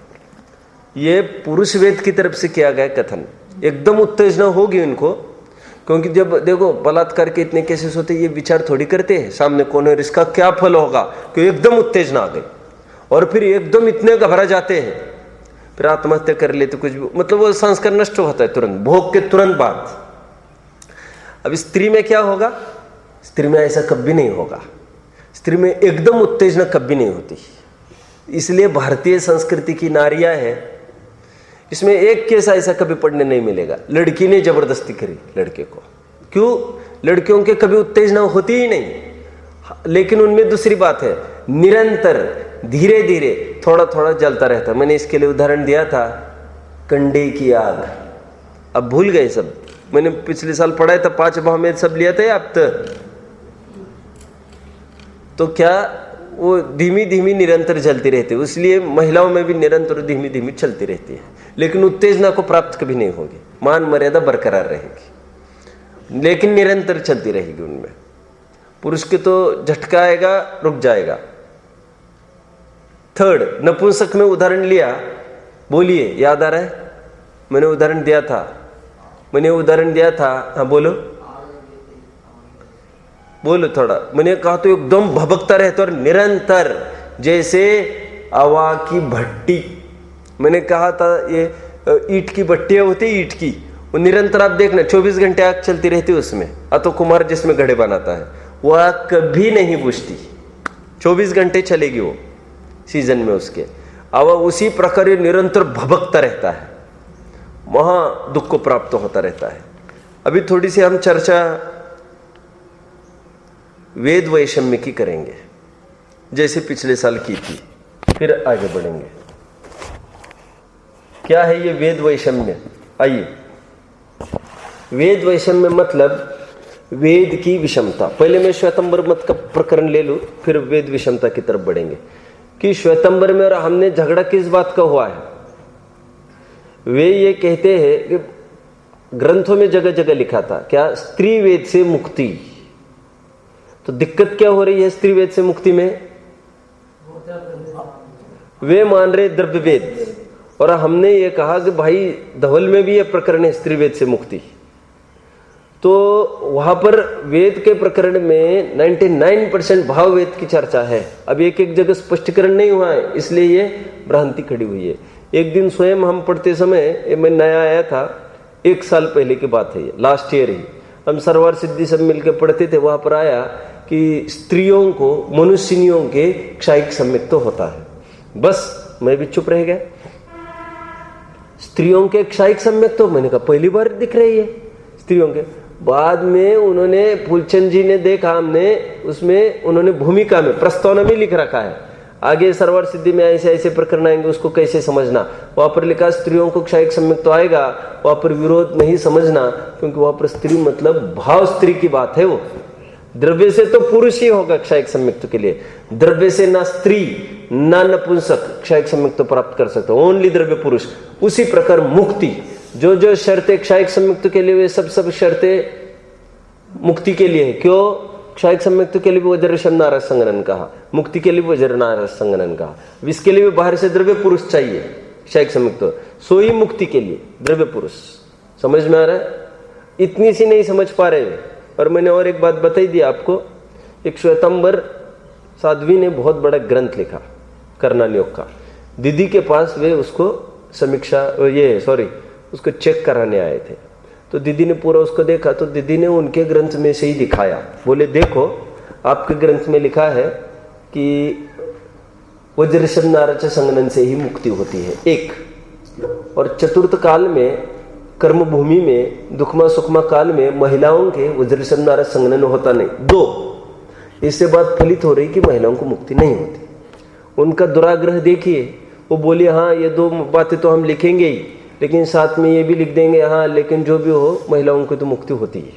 ये पुरुष वेद की तरफ से किया गया कथन। एकदम उत्तेजना होगी उनको, क्योंकि जब देखो बलात्कार के इतने केसेस होते, ये विचार थोड़ी करते हैं सामने कौन है, इसका क्या फल होगा, कि एकदम उत्तेजना आ गई और फिर एकदम इतने घबरा जाते हैं, फिर आत्महत्या कर लेते, कुछ भी, मतलब वो संस्कार नष्ट होता है तुरंत, भोग के तुरंत बाद। अब स्त्री में क्या होगा? स्त्री में ऐसा कभी नहीं होगा। स्त्री में एकदम उत्तेजना कभी नहीं होती। इसलिए भारतीय संस्कृति की नारियां हैं, इसमें एक केस ऐसा कभी पढ़ने नहीं मिलेगा लड़की ने जबरदस्ती करी लड़के को। क्यों? लड़कियों के कभी उत्तेजना होती ही नहीं। लेकिन उनमें दूसरी बात है, निरंतर धीरे धीरे थोड़ा थोड़ा जलता रहता। मैंने इसके लिए उदाहरण दिया था, कंडे की आग। अब भूल गए सब, मैंने पिछले साल पढ़ा था 5 भाव में सब लिया था आप तो क्या वो धीमी धीमी निरंतर जलती रहती है, इसलिए महिलाओं में भी निरंतर धीमी धीमी चलती रहती है, लेकिन उत्तेजना को प्राप्त कभी नहीं होगी, मान मर्यादा बरकरार रहेगी, लेकिन निरंतर चलती रहेगी उनमें। पुरुष के तो झटका आएगा, रुक जाएगा। थर्ड, नपुंसक में उदाहरण लिया, बोलिए याद आ रहा है? मैंने उदाहरण दिया था, हाँ बोलो थोड़ा। मैंने कहा तो एकदम भभकता रहता और निरंतर, जैसे हवा की भट्टी। मैंने कहा था ये ईंट की भट्टियां होती, ईंट की, वो निरंतर आप देखना 24 घंटे आग चलती रहती है उसमें। अतो कुमार जिसमें घड़े बनाता है, वह कभी नहीं बुझती, 24 घंटे चलेगी वो सीजन में उसके। अब उसी प्रकार ये निरंतर भभकता रहता है, वहां दुख को प्राप्त होता रहता है। अभी थोड़ी सी हम चर्चा वेद वैषम्य की करेंगे, जैसे पिछले साल की थी, फिर आगे बढ़ेंगे। क्या है ये वेद वैषम्य? आइए, वेद वैषम्य मतलब वेद की विषमता। पहले मैं श्वेतंबर मत का प्रकरण ले लूं, फिर वेद विषमता की तरफ बढ़ेंगे कि श्वेतंबर में और हमने झगड़ा किस बात का हुआ है। वे ये कहते हैं कि ग्रंथों में जगह जगह लिखा था क्या, स्त्री वेद से मुक्ति। तो दिक्कत क्या हो रही है स्त्री वेद से मुक्ति में? वे मान रहे द्रव्य वेद, और हमने ये कहा कि भाई धवल में भी ये प्रकरण है स्त्री वेद से मुक्ति। तो वहां पर वेद के प्रकरण में 99% भाव वेद की चर्चा है। अब एक एक जगह स्पष्टीकरण नहीं हुआ है, इसलिए ये भ्रांति खड़ी हुई है। एक दिन स्वयं हम पढ़ते समय, मैं नया आया था, 1 साल पहले की बात है ये, लास्ट ईयर ही, हम सरवार सिद्धि सब मिलकर पढ़ते थे। वहां पर आया कि स्त्रियों को मनुष्यनियों के क्षायिक सम्यक्त होता है। बस मैं भी चुप रह गया, स्त्रियों के क्षायिक सम्यक्त, तो मैंने कहा पहली बार दिख रही है स्त्रियों के। बाद में उन्होंने, फूलचंद जी ने देखा, हमने उसमें उन्होंने भूमिका में, प्रस्तावना में लिख रखा है, आगे सरवर सिद्धि में ऐसे ऐसे प्रकरण आएंगे, उसको कैसे समझना। वहां पर लिखा स्त्रियों को क्षायिक सम्यक्त तो आएगा, वहां पर विरोध नहीं समझना, क्योंकि वहां पर स्त्री मतलब भाव स्त्री की बात है। वो द्रव्य से तो पुरुष ही होगा क्षायिक सम्यक्त के लिए, द्रव्य से ना स्त्री ना नपुंसक क्षायिक सम्यक्त प्राप्त कर सकते, ओनली द्रव्य पुरुष। उसी प्रकार मुक्ति, जो जो शर्तें क्षायिक सम्यक्त के लिए, वे सब शर्तें मुक्ति के लिए है। क्यों? क्षायिक सम्यक्त के लिए भी वज्र नारस संगनन कहा, मुक्ति के लिए वज्र नारस संगनन कहा। विष के लिए भी बाहर से द्रव्य पुरुष चाहिए क्षायिक सम्यक्त, सोई मुक्ति के लिए द्रव्य पुरुष। समझ में आ रहा है? इतनी सी नहीं समझ पा रहे। और मैंने और एक बात बताई दी आपको, एक श्वेतंबर साध्वी ने बहुत बड़ा ग्रंथ लिखा कर्णान योग का, दीदी के पास वे उसको समीक्षा, उसको चेक कराने आए थे। तो दीदी ने पूरा उसको देखा, तो दीदी ने उनके ग्रंथ में से ही दिखाया, बोले देखो आपके ग्रंथ में लिखा है कि वज्रशब नारच संगनन से ही मुक्ति होती है, एक, और चतुर्थ काल में कर्म भूमि में दुखमा सुखमा काल में महिलाओं के वज्रशब नारच संगनन होता नहीं, 2। इससे बात फलित हो रही कि महिलाओं को मुक्ति नहीं होती। उनका दुराग्रह देखिए, वो बोले हाँ ये 2 बातें तो हम लिखेंगे ही, लेकिन साथ में ये भी लिख देंगे हाँ लेकिन जो भी हो महिलाओं को तो मुक्ति होती है।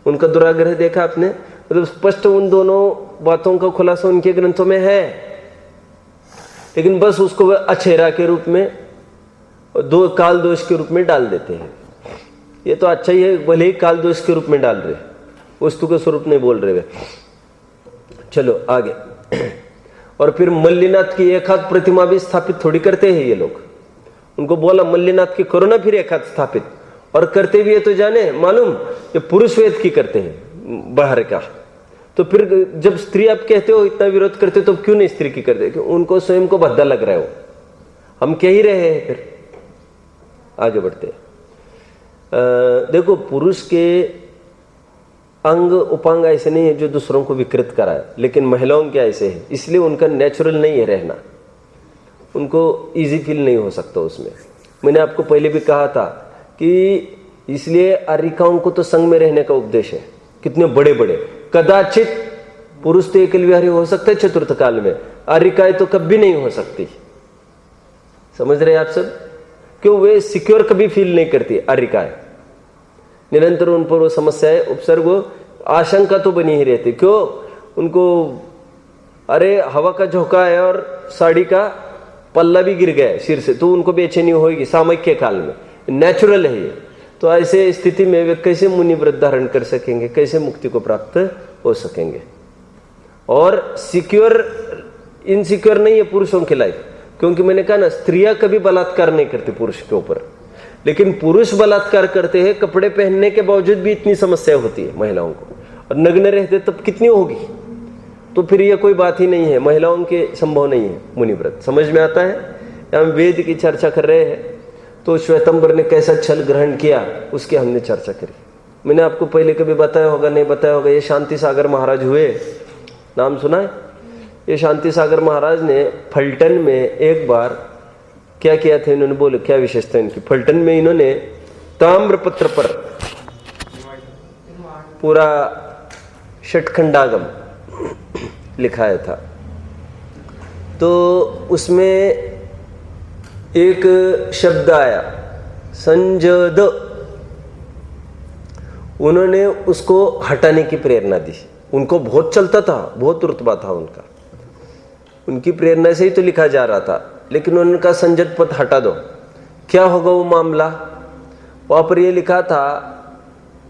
उनका दुराग्रह देखा आपने, मतलब स्पष्ट उन दोनों बातों का खुलासा उनके ग्रंथों में है, लेकिन बस उसको वे अछेरा के रूप में, दो काल दोष के रूप में डाल देते हैं। ये तो अच्छा ही है, भले ही काल दोष के रूप में डाल रहे, वस्तु के स्वरूप नहीं बोल रहे वे। चलो आगे। और फिर मल्लीनाथ की एक हाथ प्रतिमा भी स्थापित थोड़ी करते हैं ये लोग। उनको बोला मल्लीनाथ की करो ना फिर एक हाथ स्थापित, और करते भी है तो जाने मालूम, ये पुरुष वेद की करते हैं बाहर का। तो फिर जब स्त्री आप कहते हो इतना विरोध करते हो, तो क्यों नहीं स्त्री की करते? क्योंकि उनको स्वयं को भद्दा लग रहा है। वो हम कह ही रहे हैं। फिर आगे बढ़ते देखो, पुरुष के अंग उपांग ऐसे नहीं है जो दूसरों को विकृत कराए, लेकिन महिलाओं के ऐसे है, इसलिए उनका नेचुरल नहीं है रहना, उनको इजी फील नहीं हो सकता उसमें। मैंने आपको पहले भी कहा था कि इसलिए आर्यिकाओं को तो संग में रहने का उपदेश है, कितने बड़े बड़े। कदाचित पुरुष तो एकल विहारी हो सकता है चतुर्थ काल में, आर्यिकाएं तो कभी नहीं हो सकती। समझ रहे आप सब? क्यों? वे सिक्योर कभी फील नहीं करती आर्यिकाएं, निरंतर उन पर वो समस्याएं उपसर्ग आशंका तो बनी ही रहती। क्यों? उनको अरे हवा का झोंका है और साड़ी का पल्ला भी गिर गया सिर से, तो उनको बेचैनी होगी सामयिक के काल में, नेचुरल है ये। तो ऐसे स्थिति में वे कैसे मुनि व्रत धारण कर सकेंगे, कैसे मुक्ति को प्राप्त हो सकेंगे? और सिक्योर इनसिक्योर नहीं है पुरुषों की लाइफ, क्योंकि मैंने कहा ना, स्त्रियां कभी बलात्कार नहीं करती पुरुष के ऊपर, लेकिन पुरुष बलात्कार करते हैं। कपड़े पहनने के बावजूद भी इतनी समस्या होती है महिलाओं को, और नग्न रहते तब कितनी होगी। तो फिर ये कोई बात ही नहीं है, महिलाओं के संभव नहीं है मुनि व्रत। समझ में आता है? हम वेद की चर्चा कर रहे हैं, तो श्वेतंबर ने कैसा छल ग्रहण किया उसकी हमने चर्चा करी। मैंने आपको पहले कभी बताया होगा, नहीं बताया होगा, ये शांति सागर महाराज हुए, नाम सुना है? ये शांति सागर महाराज ने फलटन में एक बार क्या किया था, इन्होंने बोले क्या विशेषता इनकी। फलटन में इन्होंने ताम्रपत्र पर पूरा षटखंडागम लिखाया था। तो उसमें एक शब्द आया संजद, उन्होंने उसको हटाने की प्रेरणा दी। उनको बहुत चलता था, बहुत रुतबा था उनका, उनकी प्रेरणा से ही तो लिखा जा रहा था, लेकिन उन्होंने कहा संजद पद हटा दो। क्या होगा वो मामला? वहां पर यह लिखा था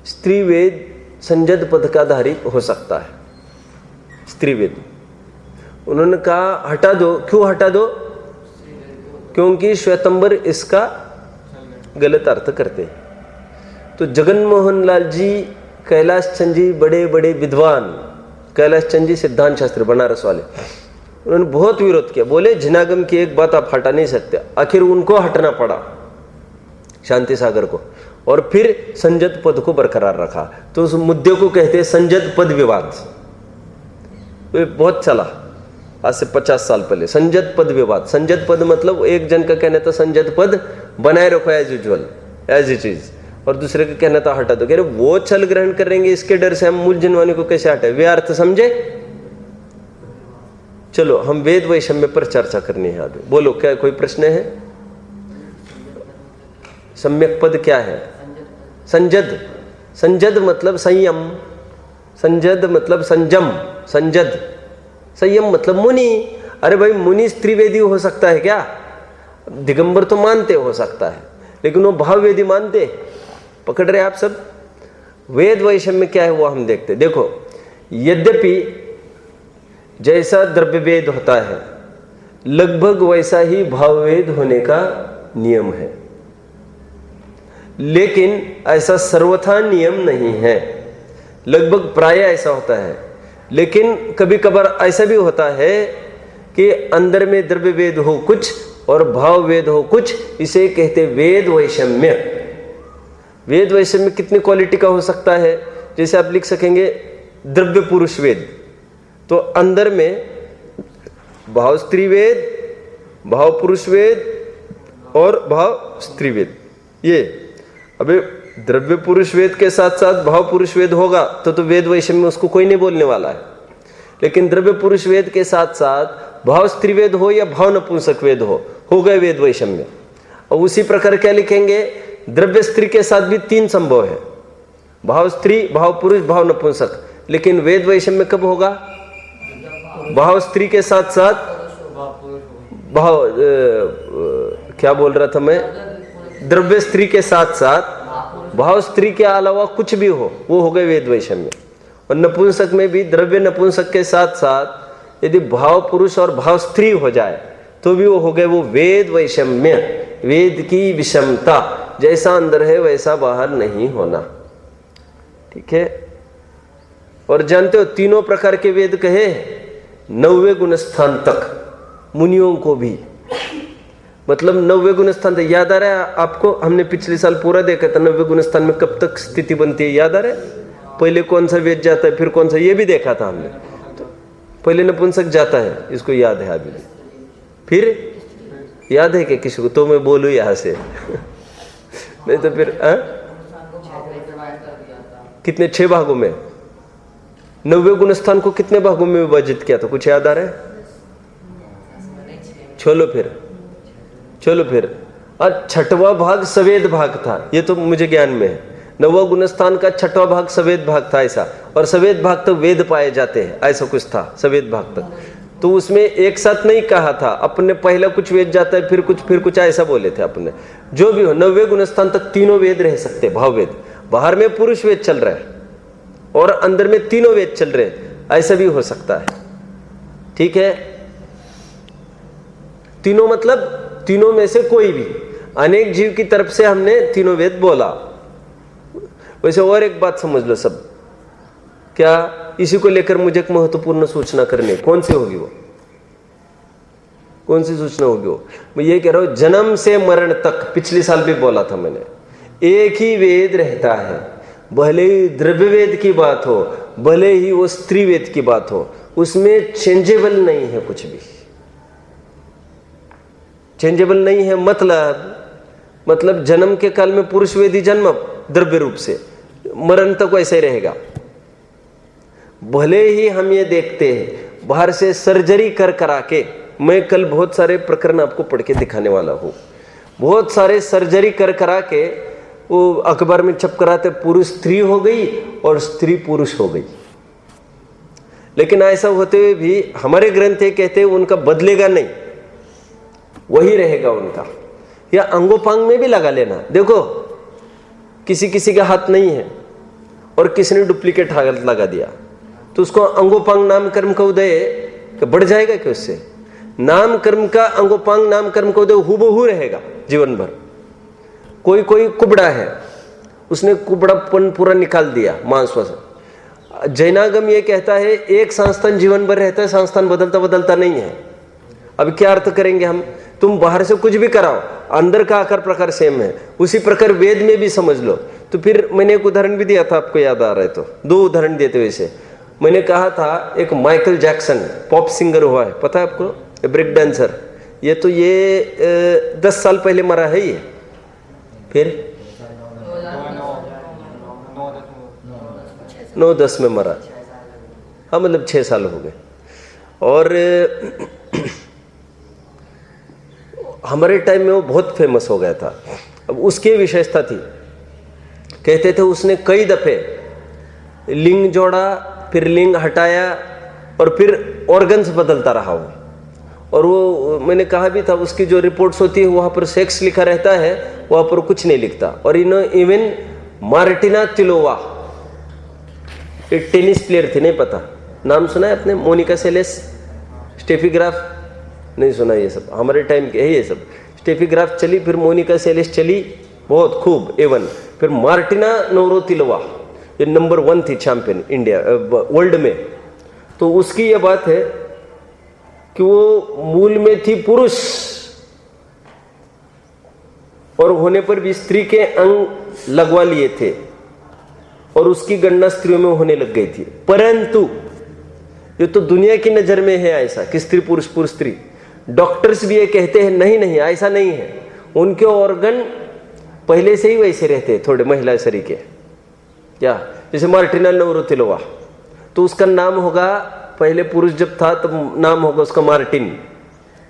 स्त्री वेद संजद पद का धारी हो सकता है, स्त्री वेद। उन्होंने कहा हटा दो। क्यों हटा दो? क्योंकि श्वेतंबर इसका गलत अर्थ करते हैं। तो जगन मोहन लाल जी, कैलाश चंद जी, बड़े बड़े विद्वान, कैलाश चंद जी सिद्धांत शास्त्री बनारस वाले, उन्होंने बहुत विरोध किया। बोले जिनागम की एक बात आप हटा नहीं सकते। आखिर उनको हटना पड़ा, शांति सागर को, और फिर संजद पद को बरकरार रखा। तो उस मुद्दे को कहते हैं संजद पद विवाद। बहुत चला आज से 50 साल पहले, संजद पद विवाद। संजद पद मतलब एक जन का कहना था संजद पद बनाए रखो as usual, as it is, और दूसरे का कहना था हटा दो। कह रहे वो छल ग्रहण करेंगे, इसके डर से हम मूल जनवानी को कैसे हटाए? वे अर्थ समझे? चलो हम वेद वैषम्य पर चर्चा करनी है अभी। बोलो, क्या कोई प्रश्न है? सम्यक पद क्या है? संजद, संजद मतलब संयम, संजद मतलब संजम, संजद संयम मतलब मुनि। अरे भाई, मुनि स्त्रीवेदी हो सकता है क्या? दिगंबर तो मानते हो सकता है, लेकिन वो भाववेदी मानते? पकड़ रहे आप सब? वेद वैषम्य क्या है वो हम देखते। देखो, यद्यपि जैसा द्रव्यवेद होता है लगभग वैसा ही भाववेद होने का नियम है, लेकिन ऐसा सर्वथा नियम नहीं है। लगभग प्राय ऐसा होता है, लेकिन कभी कभार ऐसा भी होता है कि अंदर में द्रव्यवेद हो कुछ और भाववेद हो कुछ, इसे कहते वेद वैषम्य। वेद वैषम्य कितनी क्वालिटी का हो सकता है? जैसे आप लिख सकेंगे द्रव्य पुरुष वेद, तो अंदर में भाव स्त्री वेद, भाव पुरुष वेद और भाव स्त्री वेद। ये अबे द्रव्य पुरुष वेद के साथ साथ भाव पुरुष वेद होगा तो वेद वैषम्य उसको कोई नहीं बोलने वाला है। लेकिन द्रव्य पुरुष वेद के साथ साथ भाव स्त्री वेद हो या भाव नपुंसक वेद हो गए वेद वैषम्य। और उसी प्रकार क्या लिखेंगे? द्रव्य स्त्री के साथ भी 3 संभव है, भाव स्त्री, भाव पुरुष, भाव नपुंसक। लेकिन वेद वैषम्य कब होगा? भाव स्त्री के साथ साथ भाव क्या बोल रहा था मैं, द्रव्य स्त्री के साथ साथ भाव स्त्री के अलावा कुछ भी वो हो गए वेद वैषम्य। और नपुंसक में भी द्रव्य नपुंसक के साथ साथ यदि भाव पुरुष और भाव स्त्री हो जाए तो भी वो हो गए वो वेद वैषम्य। वेद की विषमता, जैसा अंदर है वैसा बाहर नहीं होना। ठीक है? और जानते हो तीनों प्रकार के वेद कहे 90 गुण स्थान तक मुनियों को भी, मतलब 90 गुण स्थान तक। याद आ रहा है आपको? हमने पिछले साल पूरा देखा था 90 गुण स्थान में कब तक स्थिति बनती है, याद आ रहा है? पहले कौन सा वेद जाता है, फिर कौन सा, ये भी देखा था हमने। तो पहले नपुंसक जाता है, इसको याद है अभी। फिर याद है क्या किसी को? तो मैं बोलूं यहां से नहीं तो फिर कितने 6 भागों में 90 गुण स्थान को कितने भागों में विभाजित किया था? कुछ याद आ रहा है? चलो फिर और छठवां भाग सवेद भाग था, ये तो मुझे ज्ञान में है। नववा गुणस्थान का छठवां भाग सवेद भाग था ऐसा, और सवेद भाग तक वेद पाए जाते हैं ऐसा कुछ था सवेद भाग तक। तो उसमें एक साथ नहीं कहा था, अपने पहला कुछ वेद जाता है फिर कुछ ऐसा बोले थे अपने। जो भी हो, 90वें गुणस्थान तक तीनों वेद रह सकते, भाव वेद। बाहर में पुरुष वेद चल रहा है और अंदर में तीनों वेद चल रहे हैं, ऐसा भी हो सकता है। ठीक है, तीनों मतलब तीनों में से कोई भी, अनेक जीव की तरफ से हमने तीनों वेद बोला। वैसे और एक बात समझ लो सब, क्या इसी को लेकर मुझे एक महत्वपूर्ण सूचना करनी, कौन सी होगी वो? कौन सी सूचना होगी वो? मैं ये कह रहा हूं, जन्म से मरण तक, पिछले साल भी बोला था मैंने, एक ही वेद रहता है। भले ही द्रव्य वेद की बात हो, भले ही वो स्त्री वेद की बात हो, उसमें चेंजेबल नहीं है कुछ भी। चेंजेबल नहीं है मतलब जन्म के काल में पुरुष वेदी जन्म द्रव्य रूप से, मरण तक वैसे ही रहेगा। भले ही हम ये देखते हैं बाहर से सर्जरी करा के, मैं कल बहुत सारे प्रकरण आपको पढ़ के दिखाने वाला हूं, बहुत सारे सर्जरी करा के वो अखबार में छप कराते, पुरुष स्त्री हो गई और स्त्री पुरुष हो गई। लेकिन ऐसा होते हुए भी हमारे ग्रंथ ये कहते हैं उनका बदलेगा नहीं, वही रहेगा उनका। या अंगोपांग में भी लगा लेना, देखो किसी का हाथ नहीं है और किसी ने डुप्लीकेट हाथ लगा दिया, तो उसको अंगोपांग नाम कर्म का उदय बढ़ जाएगा क्या? उससे नाम कर्म का, अंगोपांग नाम कर्म का उदय हूबहू रहेगा जीवन भर। कोई कुबड़ा है, उसने कुबड़ापन पूरा निकाल दिया मांसवास। जैनागम ये कहता है एक संस्थान जीवन भर रहता है, संस्थान बदलता नहीं है। अब क्या अर्थ करेंगे हम? तुम बाहर से कुछ भी कराओ, अंदर का आकार प्रकार सेम है। उसी प्रकार वेद में भी समझ लो। तो फिर मैंने एक उदाहरण भी दिया था, आपको याद आ रहा है तो, दो उदाहरण देते हुए से मैंने कहा था, एक माइकल जैक्सन पॉप सिंगर हुआ है, पता है आपको, ब्रेक डांसर। ये तो 10 साल पहले मरा है ये, फिर 9-10 में मरा, हाँ मतलब 6 साल हो गए। और हमारे टाइम में वो बहुत फेमस हो गया था। अब उसकी विशेषता थी, कहते थे उसने कई दफे लिंग जोड़ा, फिर लिंग हटाया और फिर ऑर्गन्स बदलता रहा वो। और वो मैंने कहा भी था, उसकी जो रिपोर्ट्स होती है वहाँ पर सेक्स लिखा रहता है, वहाँ पर कुछ नहीं लिखता। और इवन मार्टिना तिलोवा, एक टेनिस प्लेयर थी, नहीं पता नाम सुना है आपने? मोनिका सेलेस, स्टेफी ग्राफ, नहीं सुना? ये सब हमारे टाइम के है ये सब। स्टेफी ग्राफ चली, फिर मोनिका सेलेस चली, बहुत खूब A1। फिर मार्टिना नवरोतिलोवा, ये नंबर 1 थी चैंपियन इंडिया वर्ल्ड में। तो उसकी ये बात है कि वो मूल में थी पुरुष और होने पर भी स्त्री के अंग लगवा लिए थे और उसकी गणना स्त्रियों में होने लग गई थी। परंतु ये तो दुनिया की नजर में है ऐसा कि स्त्री पुरुष पुरुष स्त्री। डॉक्टर्स भी ये कहते हैं नहीं ऐसा नहीं है, उनके ऑर्गन पहले से ही वैसे रहते हैं थोड़े महिला शरीर के। क्या, जैसे मार्टिना नवरोतिलोवा, तो उसका नाम होगा, पहले पुरुष जब था तब नाम होगा उसका मार्टिन।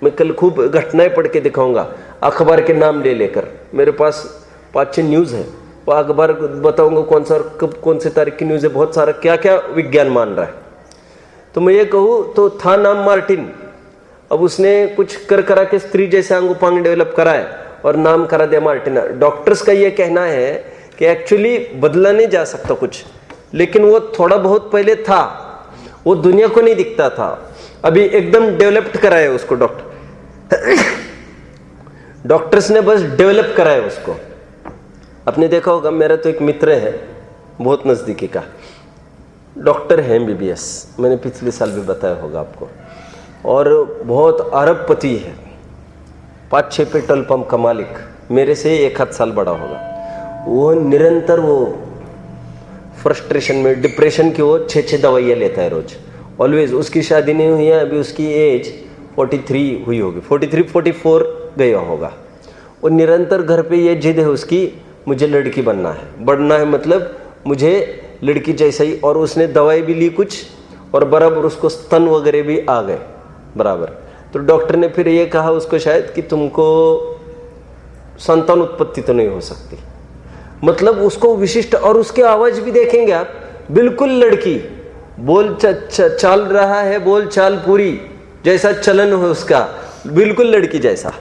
मैं कल खूब घटनाएं पढ़ के दिखाऊंगा, अखबार के नाम ले लेकर। मेरे पास 5-6 न्यूज़ है, वो अखबार बताऊंगा कौन सा कब कौन से तारीख की न्यूज़ है, बहुत सारा क्या क्या विज्ञान मान रहा है। तो मैं ये कहूँ तो था नाम मार्टिन, अब उसने कुछ करा के स्त्री जैसे अंगोपांग डेवलप कराए और नाम करा दिया मार्टिना। डॉक्टर्स का ये कहना है कि एक्चुअली बदला नहीं जा सकता कुछ, लेकिन वो थोड़ा बहुत पहले था, वो दुनिया को नहीं दिखता था, अभी एकदम डेवलप्ड कराया उसको डॉक्टर्स ने बस डेवलप कराया उसको। आपने देखा होगा, मेरा तो एक मित्र है बहुत नज़दीकी का, डॉक्टर है MBBS, मैंने पिछले साल भी बताया होगा आपको, और बहुत अरबपति है, 5-6 पेट्रोल पंप का मालिक, मेरे से 1 साल बड़ा होगा। वो निरंतर वो फ्रस्ट्रेशन में, डिप्रेशन की वो 6 दवाइयाँ लेता है रोज, ऑलवेज। उसकी शादी नहीं हुई है, अभी उसकी एज 43 हुई होगी, 43-44 गया होगा। वो निरंतर घर पे ये जिद है उसकी, मुझे लड़की बनना है मतलब मुझे लड़की जैसा ही। और उसने दवाई भी ली कुछ, और बराबर उसको स्तन वगैरह भी आ गए बराबर। तो डॉक्टर ने फिर ये कहा उसको शायद कि तुमको संतान उत्पत्ति तो नहीं हो सकती। मतलब उसको विशिष्ट, और उसकी आवाज भी देखेंगे आप, बिल्कुल लड़की, बोल चाल रहा है, बोल चाल पूरी जैसा चलन हो उसका, बिल्कुल लड़की जैसा।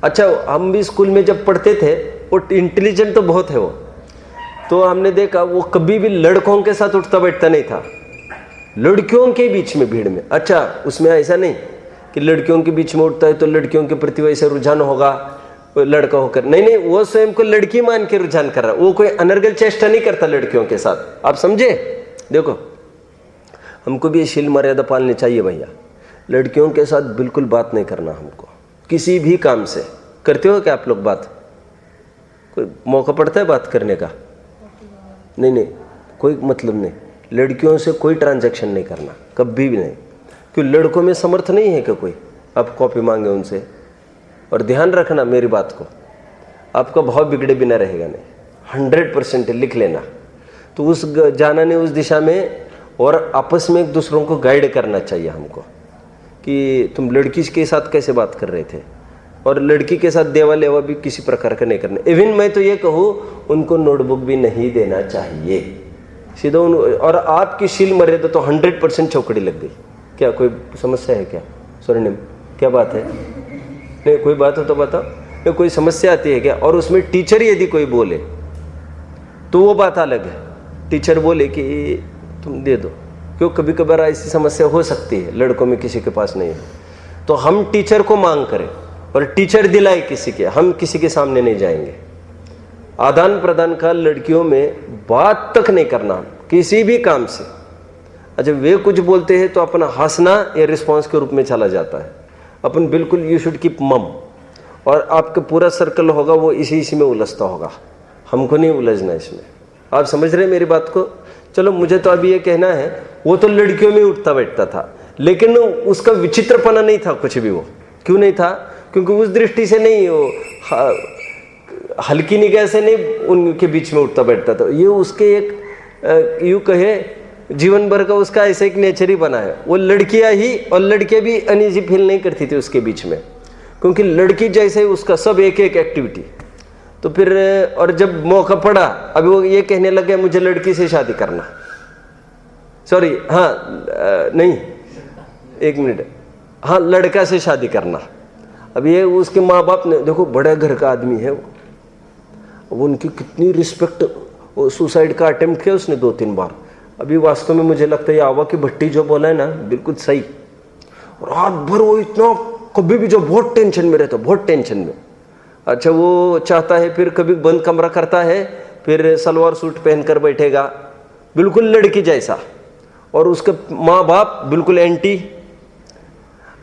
अच्छा, हम भी स्कूल में जब पढ़ते थे, वो इंटेलिजेंट तो बहुत है वो, तो हमने देखा वो कभी भी लड़कों के साथ उठता बैठता नहीं था, लड़कियों के बीच में, भीड़ में। अच्छा, उसमें ऐसा नहीं कि लड़कियों के बीच में उठता है तो लड़कियों के प्रति वैसे रुझान होगा लड़का होकर, नहीं नहीं, वो स्वयं को लड़की मान के रुझान कर रहा है, वो कोई अनर्गल चेष्टा नहीं करता लड़कियों के साथ। आप समझे? देखो, हमको भी ये शील मर्यादा पालनी चाहिए भैया। लड़कियों के साथ बिल्कुल बात नहीं करना हमको, किसी भी काम से। करते हो क्या आप लोग बात? कोई मौका पड़ता है बात करने का? नहीं नहीं, कोई मतलब नहीं। लड़कियों से कोई ट्रांजैक्शन नहीं करना, कभी भी नहीं। क्यों? लड़कों में समर्थ नहीं है कि कोई आप कॉपी मांगे उनसे। और ध्यान रखना मेरी बात को, आपका भाव बिगड़े बिना रहेगा नहीं, 100% लिख लेना। तो उस जाना नहीं उस दिशा में, और आपस में एक दूसरों को गाइड करना चाहिए हमको कि तुम लड़की के साथ कैसे बात कर रहे थे, और लड़की के साथ देवा लेवा भी किसी प्रकार का नहीं करना। इवन मैं तो ये कहूँ, उनको नोटबुक भी नहीं देना चाहिए सीधा और आपकी शील मर्यादा तो 100% चौकड़ी लग गई। क्या कोई समस्या है क्या? स्वर्णिम, क्या बात है? नहीं, कोई बात हो तो बताओ। नहीं, कोई समस्या आती है क्या? और उसमें टीचर यदि कोई बोले तो वो बात अलग है। टीचर बोले कि तुम दे दो, क्यों? कभी कभार ऐसी समस्या हो सकती है, लड़कों में किसी के पास नहीं है, तो हम टीचर को मांग करें और टीचर दिलाए किसी के, हम किसी के सामने नहीं जाएंगे। आदान प्रदान का लड़कियों में बात तक नहीं करना किसी भी काम से। अच्छा, वे कुछ बोलते हैं तो अपना हंसना या रिस्पॉन्स के रूप में चला जाता है। अपन बिल्कुल यू शुड कीप मम, और आपका पूरा सर्कल होगा वो इसी में उलझता होगा। हमको नहीं उलझना इसमें। आप समझ रहे हैं मेरी बात को? चलो, मुझे तो अभी ये कहना है, वो तो लड़कियों में उठता बैठता था, लेकिन उसका विचित्रपना नहीं था कुछ भी। वो क्यों नहीं था? क्योंकि उस दृष्टि से नहीं, वो हल्की निगाह से नहीं उनके बीच में उठता बैठता था। ये उसके एक यूँ कहे जीवन भर का उसका ऐसा एक नेचर ही बना है। वो लड़कियां ही, और लड़के भी अनईजी फील नहीं करती थी उसके बीच में, क्योंकि लड़की जैसे उसका सब एक एक एक्टिविटी। तो फिर और जब मौका पड़ा, अभी वो ये कहने लगे मुझे लड़की से शादी करना, सॉरी, हाँ नहीं, एक मिनट, हाँ लड़का से शादी करना। अब ये उसके माँ बाप ने, देखो बड़े घर का आदमी है वो, उनकी कितनी रिस्पेक्ट। वो सुसाइड का अटेम्प्ट किया उसने 2-3 बार। अभी वास्तव में मुझे लगता है ये आवा की भट्टी जो बोला है ना, बिल्कुल सही। रात भर वो इतना, कभी भी जो बहुत टेंशन में रहता, बहुत टेंशन में। अच्छा, वो चाहता है फिर कभी बंद कमरा करता है, फिर सलवार सूट पहनकर बैठेगा, बिल्कुल लड़की जैसा। और उसके माँ बाप बिल्कुल एंटी।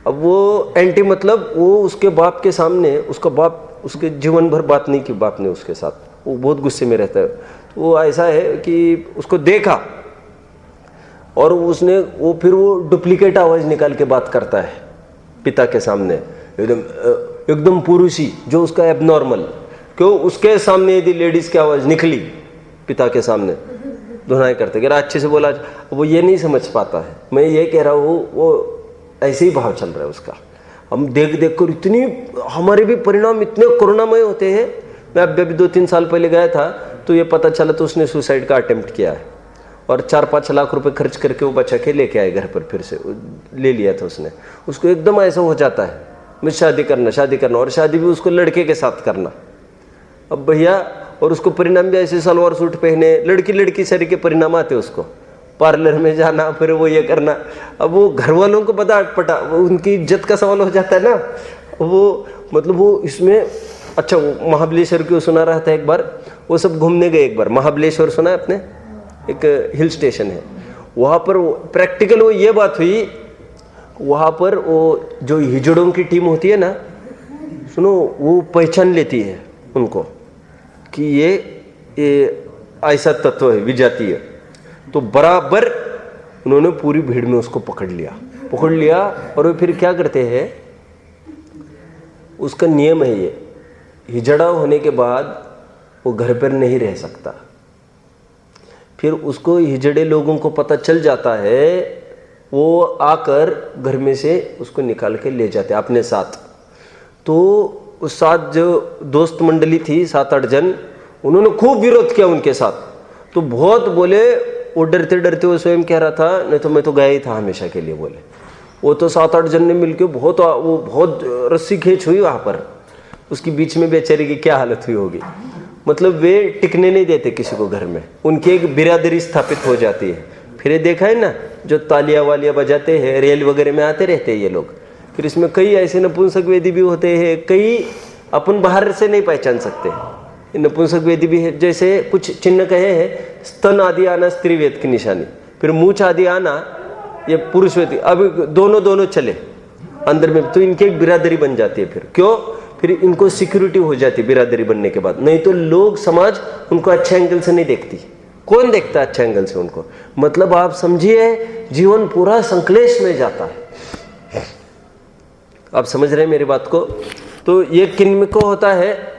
अब वो एंटी मतलब वो उसके बाप के सामने, उसका बाप उसके जीवन भर बात नहीं की बाप ने उसके साथ, वो बहुत गुस्से में रहता है। तो वो ऐसा है कि उसको देखा और उसने फिर वो डुप्लीकेट आवाज निकाल के बात करता है पिता के सामने, एकदम पुरुषी, जो उसका एबनॉर्मल। क्यों? उसके सामने यदि लेडीज की आवाज निकली पिता के सामने, धुनाई करते, कह रहा अच्छे से बोला, वो ये नहीं समझ पाता है। मैं ये कह रहा हूँ, वो ऐसे ही भाव चल रहा है उसका। हम देख देख कर इतनी, हमारे भी परिणाम इतने करुणामय होते हैं। मैं अब अभी 2-3 साल पहले गया था तो ये पता चला तो उसने सुसाइड का अटेम्प्ट किया है, और 4-5 लाख रुपए खर्च करके वो बचा के लेके आए घर पर, फिर से ले लिया था उसने। उसको एकदम ऐसा हो जाता है, मुझे शादी करना, और शादी भी उसको लड़के के साथ करना। अब भैया, और उसको परिणाम भी ऐसे सलवार सूट पहने, लड़की सारी के परिणाम आते उसको। पार्लर में जाना, फिर वो ये करना। अब वो घर वालों को पता अटपटा, उनकी इज्जत का सवाल हो जाता है ना वो, मतलब वो इसमें। अच्छा, वो महाबलेश्वर क्यों सुना रहा था एक बार, वो सब घूमने गए एक बार। महाबलेश्वर सुना है आपने? एक हिल स्टेशन है वहाँ पर। प्रैक्टिकल वो ये बात हुई, वहाँ पर वो जो हिजड़ों की टीम होती है ना, सुनो, वो पहचान लेती है उनको कि ये ऐसा तत्व है, विजातीय। तो बराबर उन्होंने पूरी भीड़ में उसको पकड़ लिया। और वो फिर क्या करते हैं, उसका नियम है ये, हिजड़ा होने के बाद वो घर पर नहीं रह सकता। फिर उसको हिजड़े लोगों को पता चल जाता है, वो आकर घर में से उसको निकाल के ले जाते अपने साथ। तो उस 7 जो दोस्त मंडली थी, 7-8 जन, उन्होंने खूब विरोध किया उनके साथ। तो बहुत बोले, वो डरते डरते वो स्वयं कह रहा था, नहीं तो मैं तो गया ही था हमेशा के लिए। बोले वो तो 7-8 जन ने मिलकर बहुत रस्सी खींच हुई वहाँ पर, उसकी बीच में बेचारे की क्या हालत हुई होगी। मतलब वे टिकने नहीं देते किसी को घर में, उनकी एक बिरादरी स्थापित हो जाती है। फिर ये देखा है ना, जो तालियां वालियां बजाते हैं, रेल वगैरह में आते रहते हैं ये लोग, फिर इसमें कई ऐसे नपुंसक वेदी भी होते हैं, कई अपन बाहर से नहीं पहचान सकते। नपुंसक वेदी भी है, जैसे कुछ चिन्ह कहे हैं, स्तन आदि आना स्त्री वेद की निशानी, फिर मूछ आदि आना ये पुरुष वेद। अब दोनों चले अंदर में, तो इनकी एक बिरादरी बन जाती है। फिर क्यों? फिर इनको सिक्योरिटी हो जाती है बिरादरी बनने के बाद। नहीं तो लोग, समाज उनको अच्छे एंगल से नहीं देखती। कौन देखता है अच्छे एंगल से उनको? मतलब आप समझिए, जीवन पूरा संकलेश में जाता है। आप समझ रहे हैं मेरी बात को? तो ये किन को होता है?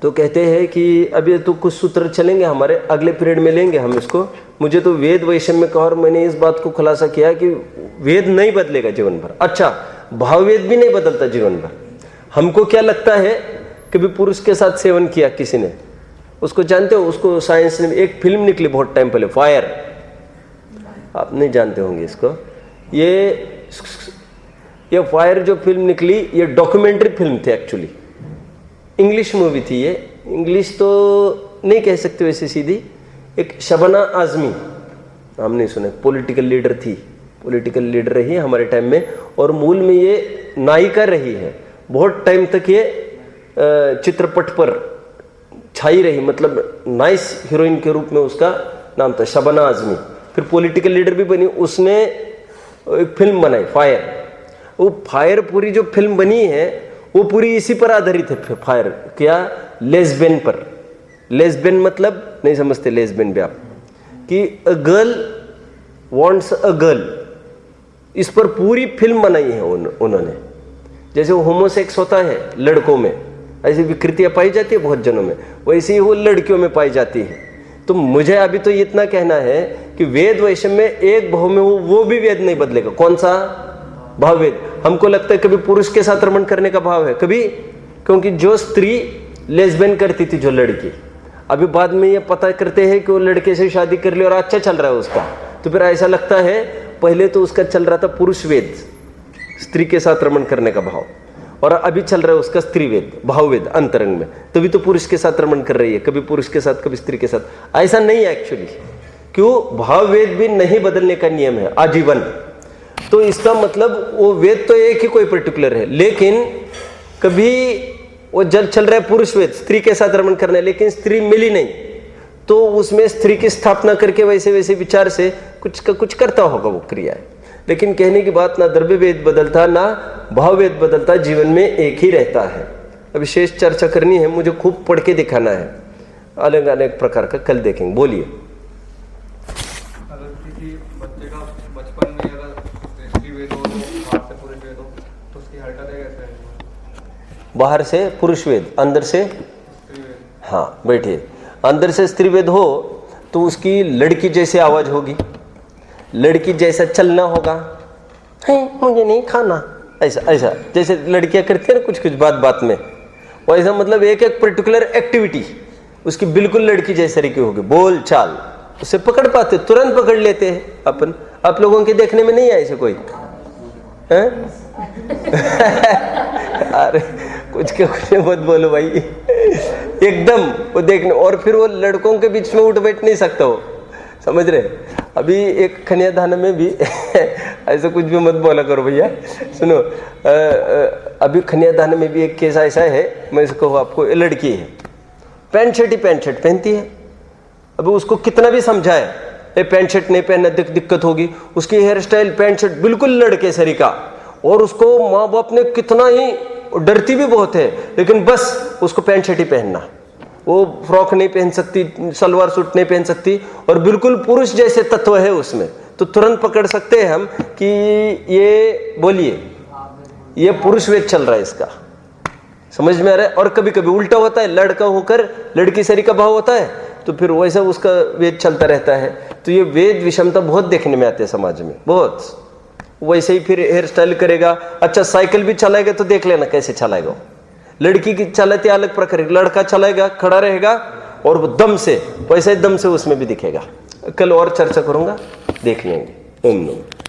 तो कहते हैं कि अभी तो कुछ सूत्र चलेंगे हमारे, अगले पीरियड में लेंगे हम इसको। मुझे तो वेद वैषम्य का, और मैंने इस बात को खुलासा किया कि वेद नहीं बदलेगा जीवन भर। अच्छा, भाववेद भी नहीं बदलता जीवन भर। हमको क्या लगता है, कभी पुरुष के साथ सेवन किया किसी ने, उसको जानते हो? उसको साइंस ने एक फिल्म निकली बहुत टाइम पहले, फायर, आप नहीं जानते होंगे इसको। ये फायर जो फिल्म निकली, ये डॉक्यूमेंट्री फिल्म थी एक्चुअली, इंग्लिश मूवी थी ये। इंग्लिश तो नहीं कह सकते वैसे सीधी। एक शबाना आजमी, नाम नहीं सुने, पॉलिटिकल लीडर थी, पॉलिटिकल लीडर रही है हमारे टाइम में, और मूल में ये नायिका रही है। बहुत टाइम तक ये चित्रपट पर छाई रही, मतलब नाइस हीरोइन के रूप में उसका नाम था शबाना आजमी। फिर पॉलिटिकल लीडर भी बनी, उसने एक फिल्म बनाई फायर। वो फायर पूरी जो फिल्म बनी है वो पूरी इसी पर आधारित है। फायर क्या? लेस्बियन पर। लेस्बियन मतलब नहीं समझते लेस्बियन भी आप, कि a girl wants a girl, इस पर पूरी फिल्म बनाई है उन्होंने। जैसे होमोसेक्स होता है लड़कों में, ऐसी विकृतियां पाई जाती है बहुत जनों में, वैसे ही वो लड़कियों में पाई जाती है। तो मुझे अभी तो इतना कहना है कि वेद वैषम्य में एक भाव में वो भी वेद नहीं बदलेगा। कौन सा? भाववेद। हमको लगता है कभी पुरुष के साथ रमण करने का भाव है कभी, क्योंकि जो स्त्री लेस्बियन करती थी, जो लड़की, अभी बाद में ये पता करते हैं कि वो लड़के से शादी कर ली और अच्छा चल रहा है उसका, तो फिर ऐसा लगता है पहले तो उसका चल रहा था पुरुष वेद, स्त्री के साथ रमण करने का भाव, और अभी चल रहा है उसका स्त्री वेद, भाववेद अंतरंग में, तभी तो पुरुष के साथ रमण कर रही है, कभी पुरुष के साथ कभी स्त्री के साथ। ऐसा नहीं है एक्चुअली। क्यों? भाववेद भी नहीं बदलने का नियम है आजीवन। तो इसका मतलब वो वेद तो एक ही कोई पर्टिकुलर है, लेकिन कभी वो जल चल रहा है पुरुष वेद, स्त्री के साथ रमण करना है, लेकिन स्त्री मिली नहीं, तो उसमें स्त्री की स्थापना करके वैसे वैसे विचार से कुछ का कुछ करता होगा वो क्रिया है। लेकिन कहने की बात, ना द्रव्य वेद बदलता ना भाव वेद बदलता, जीवन में एक ही रहता है। अब विशेष चर्चा करनी है, मुझे खूब पढ़ के दिखाना है अलग अलग प्रकार का, कल देखेंगे। बोलिए। अगर किसी बच्चे का बचपन में अगर स्त्री वेद हो, बाहर से पुरुष वेद हो, तो उसकी हरकतें कैसे हैं? बाहर से पुरुष वेद, अंदर से स्त्री वेद। हाँ बैठिए। अंदर से स्त्री वेद हो तो उसकी लड़की जैसे आवाज होगी, लड़की जैसा चलना होगा, मुझे नहीं खाना, ऐसा ऐसा जैसे लड़कियां करती है ना कुछ कुछ बात बात में, वैसा मतलब एक एक पर्टिकुलर एक्टिविटी उसकी बिल्कुल लड़की जैसे की होगी। बोल चाल उसे पकड़ पाते, तुरंत पकड़ लेते हैं अपन। आप लोगों के देखने में नहीं है ऐसे कोई है? अरे कुछ मत बोलो भाई, एकदम वो देखने, और फिर वो लड़कों के बीच में उठ बैठ नहीं सकता वो, समझ रहे? अभी एक कन्यादान में भी ऐसा कुछ भी मत बोला करो भैया, सुनो। अभी कन्यादान में भी एक केस ऐसा है, मैं इसको आपको, लड़की है पैंट शर्ट पहनती है। अभी उसको कितना भी समझाए, पैंट शर्ट नहीं पहनना दिक्कत होगी, उसकी हेयर स्टाइल पैंट शर्ट बिल्कुल लड़के सरी का, और उसको माँ बाप ने कितना ही, डरती भी बहुत है, लेकिन बस उसको पैंट शर्ट ही पहनना, वो फ्रॉक नहीं पहन सकती, सलवार सूट नहीं पहन सकती, और बिल्कुल पुरुष जैसे तत्व है उसमें, तो तुरंत पकड़ सकते हैं हम कि ये, बोलिए, ये पुरुष वेद चल रहा है इसका, समझ में आ रहा है? और कभी कभी उल्टा होता है, लड़का होकर लड़की सरी का भाव होता है, तो फिर वैसा उसका वेद चलता रहता है। तो ये वेद विषमता बहुत देखने में आती है समाज में, बहुत। वैसे ही फिर हेयर स्टाइल करेगा। अच्छा साइकिल भी चलाएगा तो देख लेना कैसे चलाएगा। लड़की की चलाते अलग प्रकार, लड़का चलाएगा खड़ा रहेगा और वो दम से, वैसे दम से उसमें भी दिखेगा। कल और चर्चा करूंगा, देख लेंगे। ओम नमः।